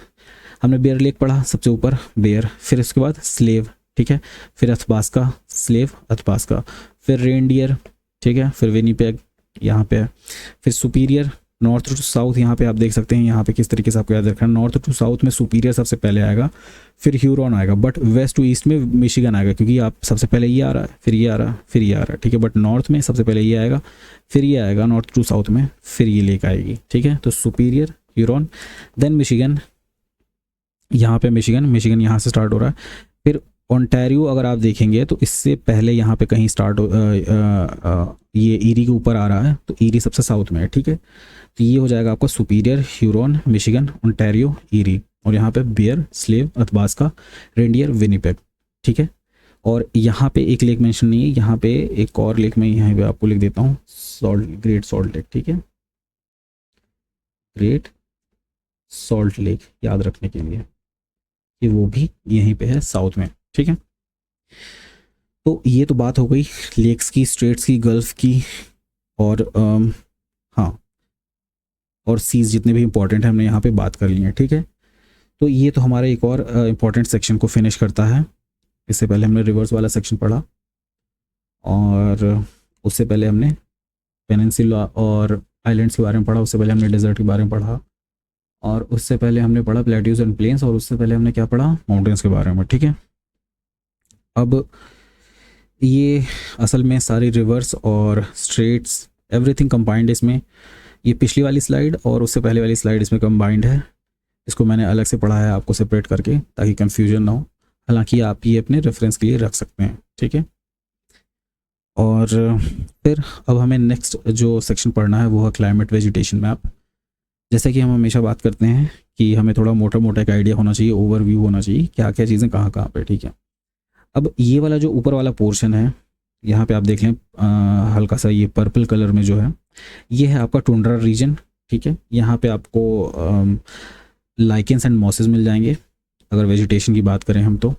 हमने बेयर लेक पढ़ा, सबसे ऊपर बेयर, फिर उसके बाद स्लेव, ठीक है, फिर अथबास्का, स्लेव, अथबास्का, फिर रेनडियर, ठीक है, फिर विनीपेग यहाँ पे है, फिर सुपीरियर। नॉर्थ टू साउथ यहाँ पे आप देख सकते हैं, यहाँ पे किस तरीके से आपको याद रखना है। नॉर्थ टू साउथ में सुपीरियर सबसे पहले आएगा, फिर ह्यूरॉन आएगा, बट वेस्ट टू ईस्ट में मिशिगन आएगा, क्योंकि आप सबसे पहले ये आ रहा है, फिर ये आ रहा है, फिर ये आ रहा है, ठीक है। बट नॉर्थ में सबसे पहले ये आएगा, फिर ये आएगा नॉर्थ टू साउथ में, फिर ये लेक आएगी, ठीक है। तो सुपीरियर, ह्यूरॉन, देन मिशिगन, यहाँ पे मिशिगन यहाँ से स्टार्ट हो रहा है। फिर ओंटारियो अगर आप देखेंगे तो इससे पहले यहाँ पे कहीं स्टार्ट ये ईरी के ऊपर आ रहा है, तो ईरी सबसे साउथ में है, ठीक है। तो ये हो जाएगा आपका superior, Huron, Michigan, Ontario, eerie, और यहाँ पे bear, Slave, Athabasca, Reindeer, Winnipeg, ठीक है। और यहाँ पे एक लेक मेंशन नहीं है, यहाँ पे एक और लेक मैं यहाँ पे आपको लिख देता हूँ, ग्रेट सॉल्ट लेक, ठीक है, ग्रेट सॉल्ट लेक, याद रखने के लिए कि वो भी यहीं पे है साउथ में, ठीक है। तो ये तो बात हो गई लेक्स की, स्ट्रेट्स की, गल्फ की, और हाँ, और सीज जितने भी इंपॉर्टेंट है हमने यहाँ पे बात कर ली है, ठीक है। तो ये तो हमारा एक और इम्पॉर्टेंट सेक्शन को फिनिश करता है। इससे पहले हमने रिवर्स वाला सेक्शन पढ़ा, और उससे पहले हमने पेनिनसुला और आइलैंड्स के बारे में पढ़ा, उससे पहले हमने डेजर्ट के बारे में पढ़ा, और उससे पहले हमने पढ़ा प्लेट्यूज एंड प्लेन्स, और उससे पहले हमने क्या पढ़ा, माउंटेन्स के बारे में, ठीक है। अब ये असल में सारी रिवर्स और स्ट्रेट्स एवरीथिंग कंबाइंड इसमें, ये पिछली वाली स्लाइड और उससे पहले वाली स्लाइड इसमें कंबाइंड है। इसको मैंने अलग से पढ़ा है आपको सेपरेट करके, ताकि कंफ्यूजन ना हो। हालांकि आप ये अपने रेफरेंस के लिए रख सकते हैं, ठीक है। और फिर अब हमें नेक्स्ट जो सेक्शन पढ़ना है वो है क्लाइमेट वेजिटेशन मैप। जैसा कि हम हमेशा बात करते हैं कि हमें थोड़ा मोटा मोटा एक आइडिया होना चाहिए, ओवरव्यू होना चाहिए, क्या क्या चीज़ें कहाँ कहाँ पे, ठीक है। अब ये वाला जो ऊपर वाला पोर्शन है, यहाँ पे आप देख लें हल्का सा ये पर्पल कलर में जो है, ये है आपका टुंड्रा रीजन, ठीक है। यहाँ पे आपको लाइकेंस एंड मॉसेस मिल जाएंगे अगर वेजिटेशन की बात करें हम तो,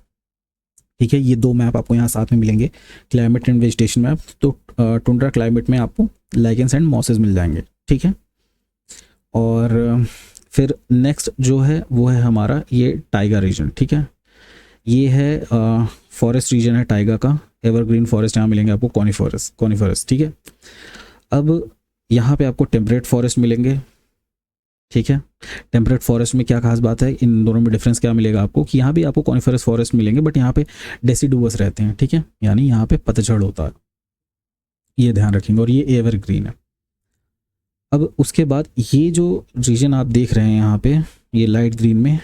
ठीक है। ये 2 मैप आपको यहाँ साथ में मिलेंगे, क्लाइमेट एंड वेजिटेशन मैप। तो टुंड्रा क्लाइमेट में आपको लाइकेंस एंड मॉसेस मिल जाएंगे, ठीक है। और फिर नेक्स्ट जो है वो है हमारा ये टाइगा रीजन, ठीक है। ये है फॉरेस्ट रीजन है टाइगा का, एवरग्रीन फॉरेस्ट यहाँ मिलेंगे आपको, कॉनिफरस, ठीक है। अब यहाँ पे आपको टेम्परेट फॉरेस्ट मिलेंगे, ठीक है। टेम्परेट फॉरेस्ट में क्या खास बात है, इन दोनों में डिफरेंस क्या मिलेगा आपको कि यहाँ भी आपको कॉनिफरस फॉरेस्ट मिलेंगे, बट यहाँ पे डेसिडुअस रहते हैं, ठीक है, यानी यहाँ पे पतझड़ होता है, ये ध्यान रखेंगे, और ये एवरग्रीन है। अब उसके बाद ये जो रीजन आप देख रहे हैं यहाँ पे, ये लाइट ग्रीन में,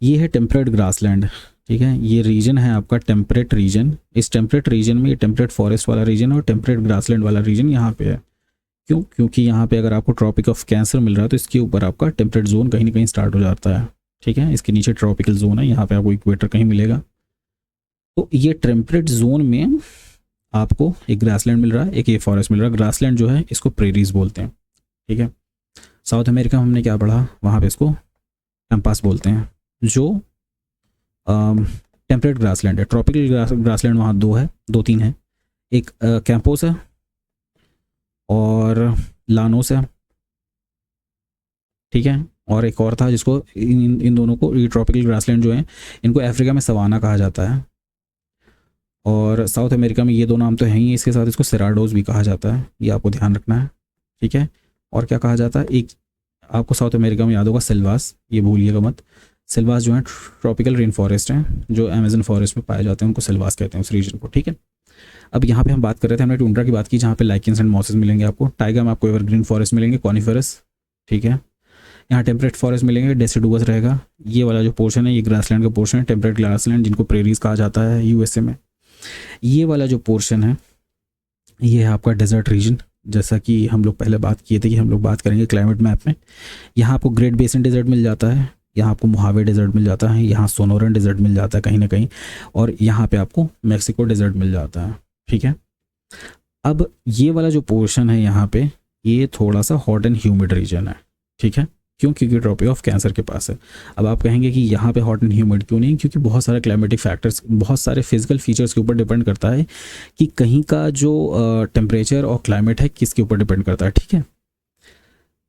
ये है टेम्परेट ग्रासलैंड, ठीक है। ये रीजन है आपका टेम्परेट रीजन। इस टेम्परेट रीजन में ये टेम्परेट फॉरेस्ट वाला रीजन और टेम्परेट ग्रासलैंड वाला रीजन यहाँ पे है। क्यों? क्योंकि यहाँ पे अगर आपको ट्रॉपिक ऑफ कैंसर मिल रहा है तो इसके ऊपर आपका टेम्परेट जोन कहीं ना कहीं स्टार्ट हो जाता है, ठीक है। इसके नीचे ट्रॉपिकल जोन है, यहाँ पे आपको इक्वेटर कहीं मिलेगा। तो ये टेम्परेट जोन में आपको एक ग्रासलैंड मिल रहा है, एक ये फॉरेस्ट मिल रहा है। ग्रासलैंड जो है इसको प्रेरीज बोलते हैं, ठीक है। साउथ अमेरिका में हमने क्या पढ़ा, वहाँ पे इसको पैम्पास बोलते हैं। जो टेम्परेट ग्रासलैंड है, ट्रॉपिकल ग्रासलैंड वहाँ दो तीन है, एक कैंपोस है और लानोस है, ठीक है। और एक और था जिसको इन दोनों को, ये ट्रॉपिकल ग्रासलैंड जो है इनको अफ्रीका में सवाना कहा जाता है, और साउथ अमेरिका में ये दो नाम तो हैं ही, इसके साथ इसको सेराडोज भी कहा जाता है, ये आपको ध्यान रखना है, ठीक है। और क्या कहा जाता है, एक आपको साउथ अमेरिका में याद होगा सिल्वास, ये भूलिएगा मत। सिल्वास जो है ट्रॉपिकल रेन फॉरेस्ट हैं जो अमेजन फॉरेस्ट में पाए जाते हैं, उनको सिल्वास कहते हैं उस रीजन को, ठीक है। अब यहाँ पे हम बात कर रहे थे, हमने टुंड्रा की बात की जहाँ पे लाइकेंस एंड मॉसेस मिलेंगे आपको। टाइगा में आपको एवरग्रीन फॉरेस्ट मिलेंगे, कॉनिफरस, ठीक है। यहाँ टेम्परेट फॉरेस्ट मिलेंगे, डेसिडुअस रहेगा। ये वाला जो पोर्शन है ये ग्रासलैंड का पोर्शन है, टेम्परेट ग्रासलैंड जिनको प्रेरीज कहा जाता है यूएसए में। ये वाला जो पोर्शन है ये है आपका डेजर्ट रीजन, जैसा कि हम लोग पहले बात किए थे कि हम लोग बात करेंगे क्लाइमेट मैप में। यहाँ आपको ग्रेट बेसिन डेजर्ट मिल जाता है, यहाँ आपको मोहावे डेजर्ट मिल जाता है, यहाँ सोनोरन डेजर्ट मिल जाता है कहीं ना कहीं, और यहाँ पे आपको मैक्सिको डेजर्ट मिल जाता है, ठीक है। अब ये वाला जो पोर्शन है यहाँ पे, ये थोड़ा सा हॉट एंड ह्यूमिड रीजन है, ठीक है। क्यों? क्योंकि ट्रॉपिक ऑफ कैंसर के पास है। अब आप कहेंगे कि यहाँ पे हॉट एंड ह्यूमिड क्यों नहीं, क्योंकि बहुत सारे क्लाइमेटिक फैक्टर्स, बहुत सारे फिजिकल फीचर्स के ऊपर डिपेंड करता है कि कहीं का जो टेम्परेचर और क्लाइमेट है किसके ऊपर डिपेंड करता है, ठीक है।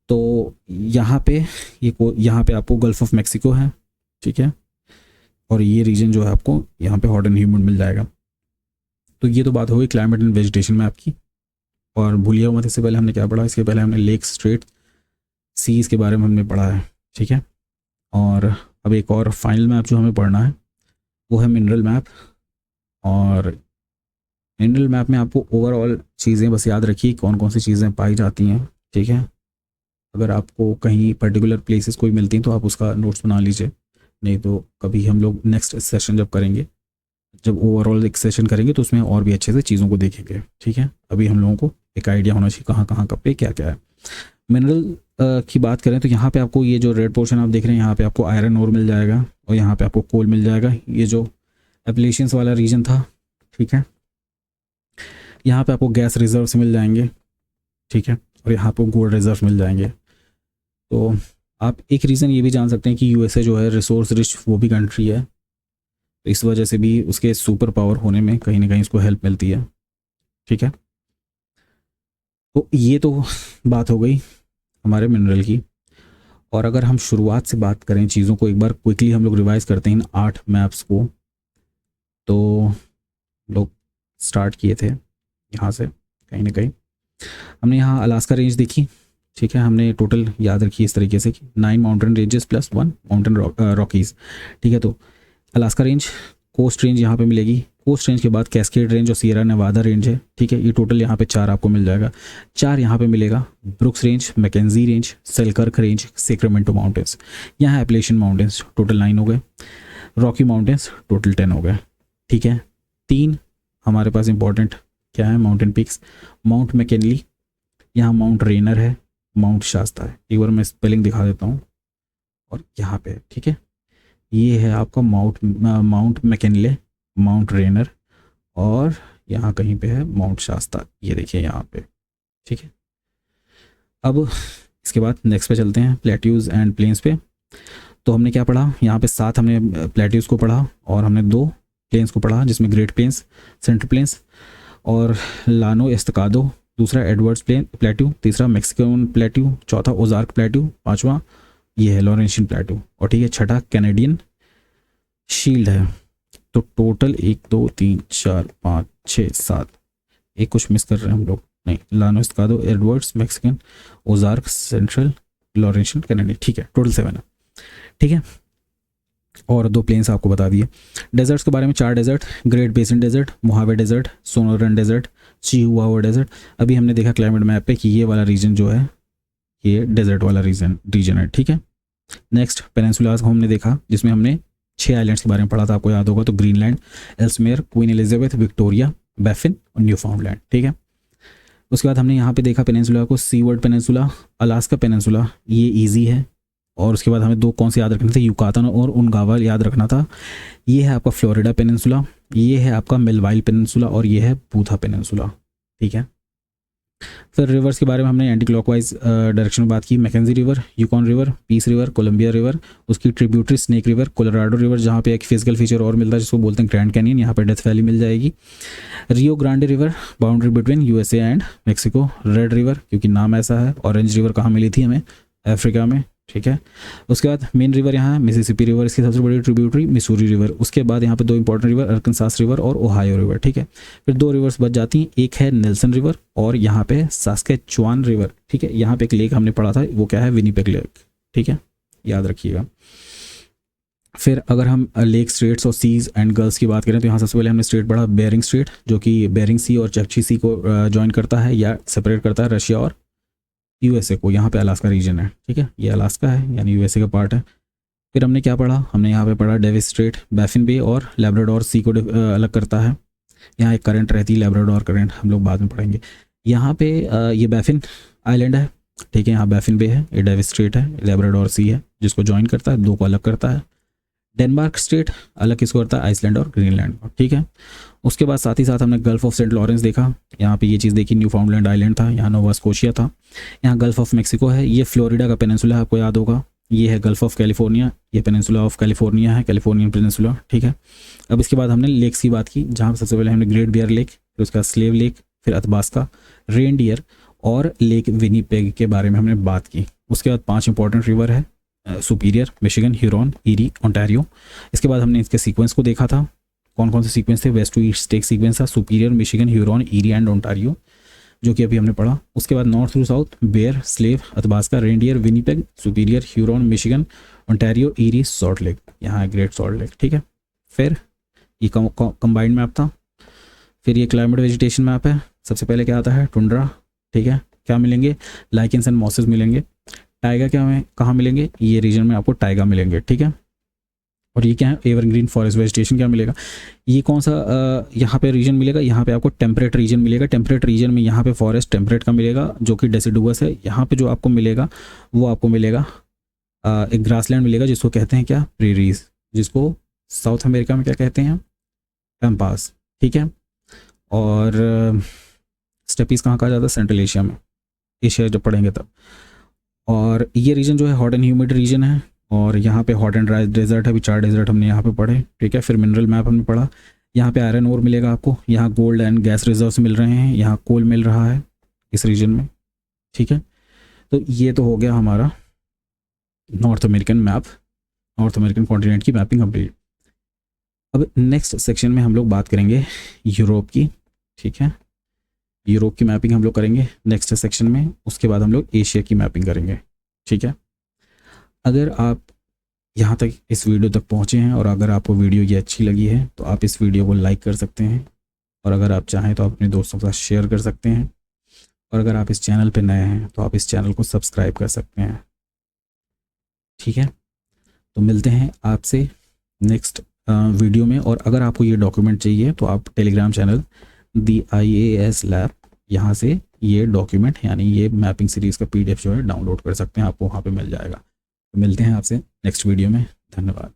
तो यहाँ पे यहाँ पे आपको गल्फ ऑफ मैक्सिको है, ठीक है, और ये रीजन जो है आपको यहाँ पे हॉट एंड ह्यूमिड मिल जाएगा। तो ये तो बात हो गई क्लाइमेट एंड वेजिटेशन में आपकी। और भूलिए मत, इससे पहले हमने क्या पढ़ा, इसके पहले हमने लेक, स्ट्रेट, सीज के बारे में हमने पढ़ा है, ठीक है। और अब एक और फाइनल मैप जो हमें पढ़ना है वो है मिनरल मैप। और मिनरल मैप में आपको ओवरऑल चीज़ें बस याद रखिए कौन कौन सी चीज़ें पाई जाती हैं, ठीक है। अगर आपको कहीं पर्टिकुलर प्लेसेस कोई मिलती हैं तो आप उसका नोट्स बना लीजिए, नहीं तो कभी हम लोग नेक्स्ट सेशन जब करेंगे, जब ओवरऑल एक सेशन करेंगे तो उसमें और भी अच्छे से चीज़ों को देखेंगे, ठीक है। अभी हम लोगों को एक आइडिया होना चाहिए कहाँ कहाँ पे क्या क्या है। मिनरल की बात करें तो यहाँ पे आपको ये जो रेड पोर्शन आप देख रहे हैं, यहाँ पे आपको आयरन ओर मिल जाएगा और यहाँ पे आपको कोल मिल जाएगा। ये जो एप्लेशियंस वाला रीजन था, ठीक है, यहाँ पे आपको गैस रिजर्व्स मिल जाएंगे, ठीक है, और यहाँ पे गोल्ड रिजर्व मिल जाएंगे। तो आप एक रीज़न ये भी जान सकते हैं कि यूएसए जो है रिसोर्स रिच वो भी कंट्री है, तो इस वजह से भी उसके सुपर पावर होने में कहीं ना कहीं उसको हेल्प मिलती है, ठीक है। तो ये तो बात हो गई हमारे मिनरल की। और अगर हम शुरुआत से बात करें चीज़ों को, एक बार क्विकली हम लोग रिवाइज करते हैं इन 8 मैप्स को। तो लोग स्टार्ट किए थे यहाँ से, कहीं ना कहीं हमने यहाँ अलास्का रेंज देखी, ठीक है। हमने टोटल याद रखी इस तरीके से कि 9 mountain ranges plus 1 mountain Rockies, ठीक है। तो अलास्का रेंज, कोस्ट रेंज यहाँ पे मिलेगी, कोस्ट रेंज के बाद कैस्केड रेंज और सियरा नेवादा रेंज है, ठीक है। ये टोटल यहाँ पे 4 आपको मिल जाएगा। 4 यहाँ पे मिलेगा, Brooks range, Mackenzie range, Selkirk range, Sacramento mountains, यहाँ एप्लेशियन माउंटेन्स टोटल 9 हो गए, रॉकी माउंटेन्स टोटल 10 हो गए, ठीक है। 3 हमारे पास इंपॉर्टेंट क्या है, माउंटेन पिक्स, माउंट मैकिनली, यहाँ माउंट रेनर है, माउंट शास्ता है। एक बार मैं स्पेलिंग दिखा देता हूँ, और यहाँ पे, ठीक है, ये है आपका माउंट मैकिनले, माउंट रेनर, और यहाँ कहीं पे है माउंट शास्ता, ये देखिए यहाँ पे, ठीक है। अब इसके बाद नेक्स्ट पे चलते हैं, प्लेट्यूज एंड प्लेन्स पे। तो हमने क्या पढ़ा, यहाँ पे 7 हमने प्लेट्यूज को पढ़ा और हमने 2 प्लेन्स को पढ़ा, जिसमें ग्रेट प्लेन्स, सेंट्रल प्लेन्स और लानो एस्टकादो, दूसरा एडवर्ड्स प्लेट्यू, तीसरा मैक्सिकन प्लेट्यू, चौथा ओजार्क प्लेट्यू, 5वां ये है लॉरेंशियन प्लेटो, और ठीक है छठा कैनेडियन शील्ड है। तो टोटल 1 2 3 4 5 6 7, एक कुछ मिस कर रहे हैं हम लोग, नहीं, लानोस कादो, Edwards, Mexican, Ozark, central, Laurentian, Canadian, ठीक है टोटल 7 है। ठीक है, और 2 प्लेन्स आपको बता दिए। डेजर्ट्स के बारे में 4 desert, great basin desert, Mojave desert, Sonoran desert, Chihuahua desert. अभी हमने देखा क्लाइमेट मैप पे कि ये वाला रीजन जो है ये डेजर्ट वाला रीजन है। ठीक है, नेक्स्ट पेनिनसुलास को हमने देखा, जिसमें हमने 6 आइलैंड्स के बारे में पढ़ा था, आपको याद होगा। तो Greenland, Ellesmere, Queen Elizabeth, Victoria, Baffin और न्यू फाउंडलैंड। ठीक है, उसके बाद हमने यहाँ पे देखा पेनिनसुला को, सीवर्ड पेनिनसुला, अलास्का पेनिनसुला, ये ईजी है। और उसके बाद हमें 2 कौन से याद रखने थे, युकातन और उनगावा याद रखना था। ये है आपका फ्लोरिडा पेनिनसुला, ये है आपका मेलवाइल पेनिनसुला, और ये है बूथा पेनिनसुला। ठीक है, फिर रिवर्स के बारे में हमने एंटी क्लॉकवाइज डायरेक्शन में बात की। Mackenzie river, Yukon river, Peace river, Columbia river, उसकी tributary snake river, Colorado river, जहाँ पे एक फिजिकल फीचर और मिलता है जिसको बोलते हैं ग्रैंड कैनियन, यहाँ पे डेथ वैली मिल जाएगी। Rio Grande river, boundary between USA and Mexico. Red river, क्योंकि नाम ऐसा है। ऑरेंज रिवर कहाँ मिली थी हमें, अफ्रीका में। ठीक है, उसके बाद मेन रिवर यहाँ है मिसिसिपी रिवर, इसकी सबसे बड़ी ट्रिब्यूटरी मिसूरी रिवर। उसके बाद यहाँ पे 2 इंपॉर्टेंट रिवर, अरकनसास रिवर और ओहायो रिवर। ठीक है, फिर 2 रिवर्स बच जाती हैं, एक है नेल्सन रिवर और यहाँ पे सास्केचुआन रिवर। ठीक है, यहाँ पे एक लेक हमने पढ़ा था, वो क्या है, विनीपेग लेक। ठीक है, याद रखिएगा। फिर अगर हम लेक स्ट्रेट्स और सीज एंड गल्फ्स की बात करें तो यहाँ सबसे पहले हमने स्ट्रेट पढ़ा बेरिंग स्ट्रेट, जो कि बेरिंग सी और चेक्ची सी को ज्वाइन करता है या सेपरेट करता है रशिया और यूएसए को। यहाँ पे अलास्का रीजन है। ठीक है, ये अलास्का है यानी यूएसए का पार्ट है। फिर हमने क्या पढ़ा, हमने यहाँ पे पढ़ा डेविस स्ट्रेट, बैफिन बे और लैब्राडोर सी को अलग करता है। यहाँ एक करंट रहती है लैब्राडोर करंट, हम लोग बाद में पढ़ेंगे। यहाँ पे ये बैफिन आइलैंड है। ठीक है, यहाँ बैफिन बे है, ये डेविस स्ट्रेट है, लैब्राडोर सी है जिसको ज्वाइन करता है, 2 को अलग करता है। डेनमार्क स्ट्रेट अलग किसको करता है, आइसलैंड और ग्रीनलैंड को। ठीक है, उसके बाद साथ ही साथ हमने गल्फ ऑफ सेंट लॉरेंस देखा। यहाँ पे ये चीज़ देखी, न्यू फाउंडलैंड आइलैंड था, यहाँ नोवा स्कोशिया था। यहाँ गल्फ ऑफ मेक्सिको है, ये फ्लोरिडा का पेनिनसुला है, आपको याद होगा। ये है गल्फ ऑफ कैलिफोर्निया, ये पेनिनसुला ऑफ कैलिफोर्निया है, कैलिफोर्नियन पेनिनसुला। ठीक है, अब इसके बाद हमने लेक्स की बात की, जहाँ सबसे पहले हमने ग्रेट बियर लेक, फिर उसका स्लेव लेक, फिर अथबास्का, रेनडियर और लेक विनीपेग के बारे में हमने बात की। उसके बाद 5 इंपॉर्टेंट रिवर है, superior, Michigan, Huron, eerie, Ontario. इसके बाद हमने इसके सीक्वेंस को देखा था, कौन कौन से सीक्वेंस थे, वेस्ट टू ईस्ट एक सीक्वेंस था, Superior, Michigan, Huron, Erie and Ontario, जो कि अभी हमने पढ़ा। उसके बाद north to south Bear, Slave, Athabasca, Reindeer, Winnipeg, Superior, Huron, Michigan, Ontario, Erie, salt lake, यहाँ है ग्रेट सॉल्ट लेक। ठीक है, फिर ये कंबाइंड मैप था। फिर ये क्लाइमेट वेजिटेशन मैप है। सबसे पहले क्या आता है, टुंड्रा। ठीक है, क्या मिलेंगे, लाइकेंस एंड मॉसेस मिलेंगे। टाइगा क्या में कहाँ मिलेंगे, ये रीजन में आपको टाइगा मिलेंगे। ठीक है, और ये क्या है, एवरग्रीन फॉरेस्ट वेजिटेशन क्या मिलेगा, ये कौन सा यहाँ पे रीजन मिलेगा, यहाँ पे आपको टेम्परेट रीजन मिलेगा। टेम्परेट रीजन में यहाँ पे फॉरेस्ट टेम्परेट का मिलेगा जो कि डेसिडुअस है। यहाँ पे जो आपको मिलेगा वो आपको मिलेगा एक ग्रासलैंड मिलेगा जिसको कहते हैं क्या, प्रेरीज, जिसको साउथ अमेरिका में क्या कहते हैं, पैम्पास। ठीक है, और स्टेपीज कहाँ कहा जाता है, सेंट्रल एशिया में, एशिया जब पढ़ेंगे तब। और ये रीजन जो है हॉट एंड ह्यूमिड रीजन है, और यहाँ पे हॉट एंड ड्राई डेजर्ट है। अभी 4 डेजर्ट हमने यहाँ पे पढ़े। ठीक है, फिर मिनरल मैप हमने पढ़ा, यहाँ पे आयरन ओर मिलेगा आपको, यहाँ गोल्ड एंड गैस रिजर्व्स मिल रहे हैं, यहाँ कोल मिल रहा है इस रीजन में। ठीक है, तो ये तो हो गया हमारा north American map, north American continent की मैपिंग कंप्लीट। अब नेक्स्ट सेक्शन में हम लोग बात करेंगे यूरोप की। ठीक है, यूरोप की मैपिंग हम लोग करेंगे नेक्स्ट सेक्शन में। उसके बाद हम लोग एशिया की मैपिंग करेंगे। ठीक है, अगर आप यहाँ तक इस वीडियो तक पहुँचे हैं और अगर आपको वीडियो ये अच्छी लगी है तो आप इस वीडियो को लाइक कर सकते हैं, और अगर आप चाहें तो आप अपने दोस्तों के साथ शेयर कर सकते हैं, और अगर आप इस चैनल पर नए हैं तो आप इस चैनल को सब्सक्राइब कर सकते हैं। ठीक है, तो मिलते हैं आपसे नेक्स्ट वीडियो में। और अगर आपको ये डॉक्यूमेंट चाहिए तो आप टेलीग्राम चैनल दी IAS लैब, यहाँ से ये डॉक्यूमेंट यानी ये मैपिंग सीरीज़ का PDF जो है डाउनलोड कर सकते हैं, आपको वहाँ पे मिल जाएगा। तो मिलते हैं आपसे नेक्स्ट वीडियो में, धन्यवाद।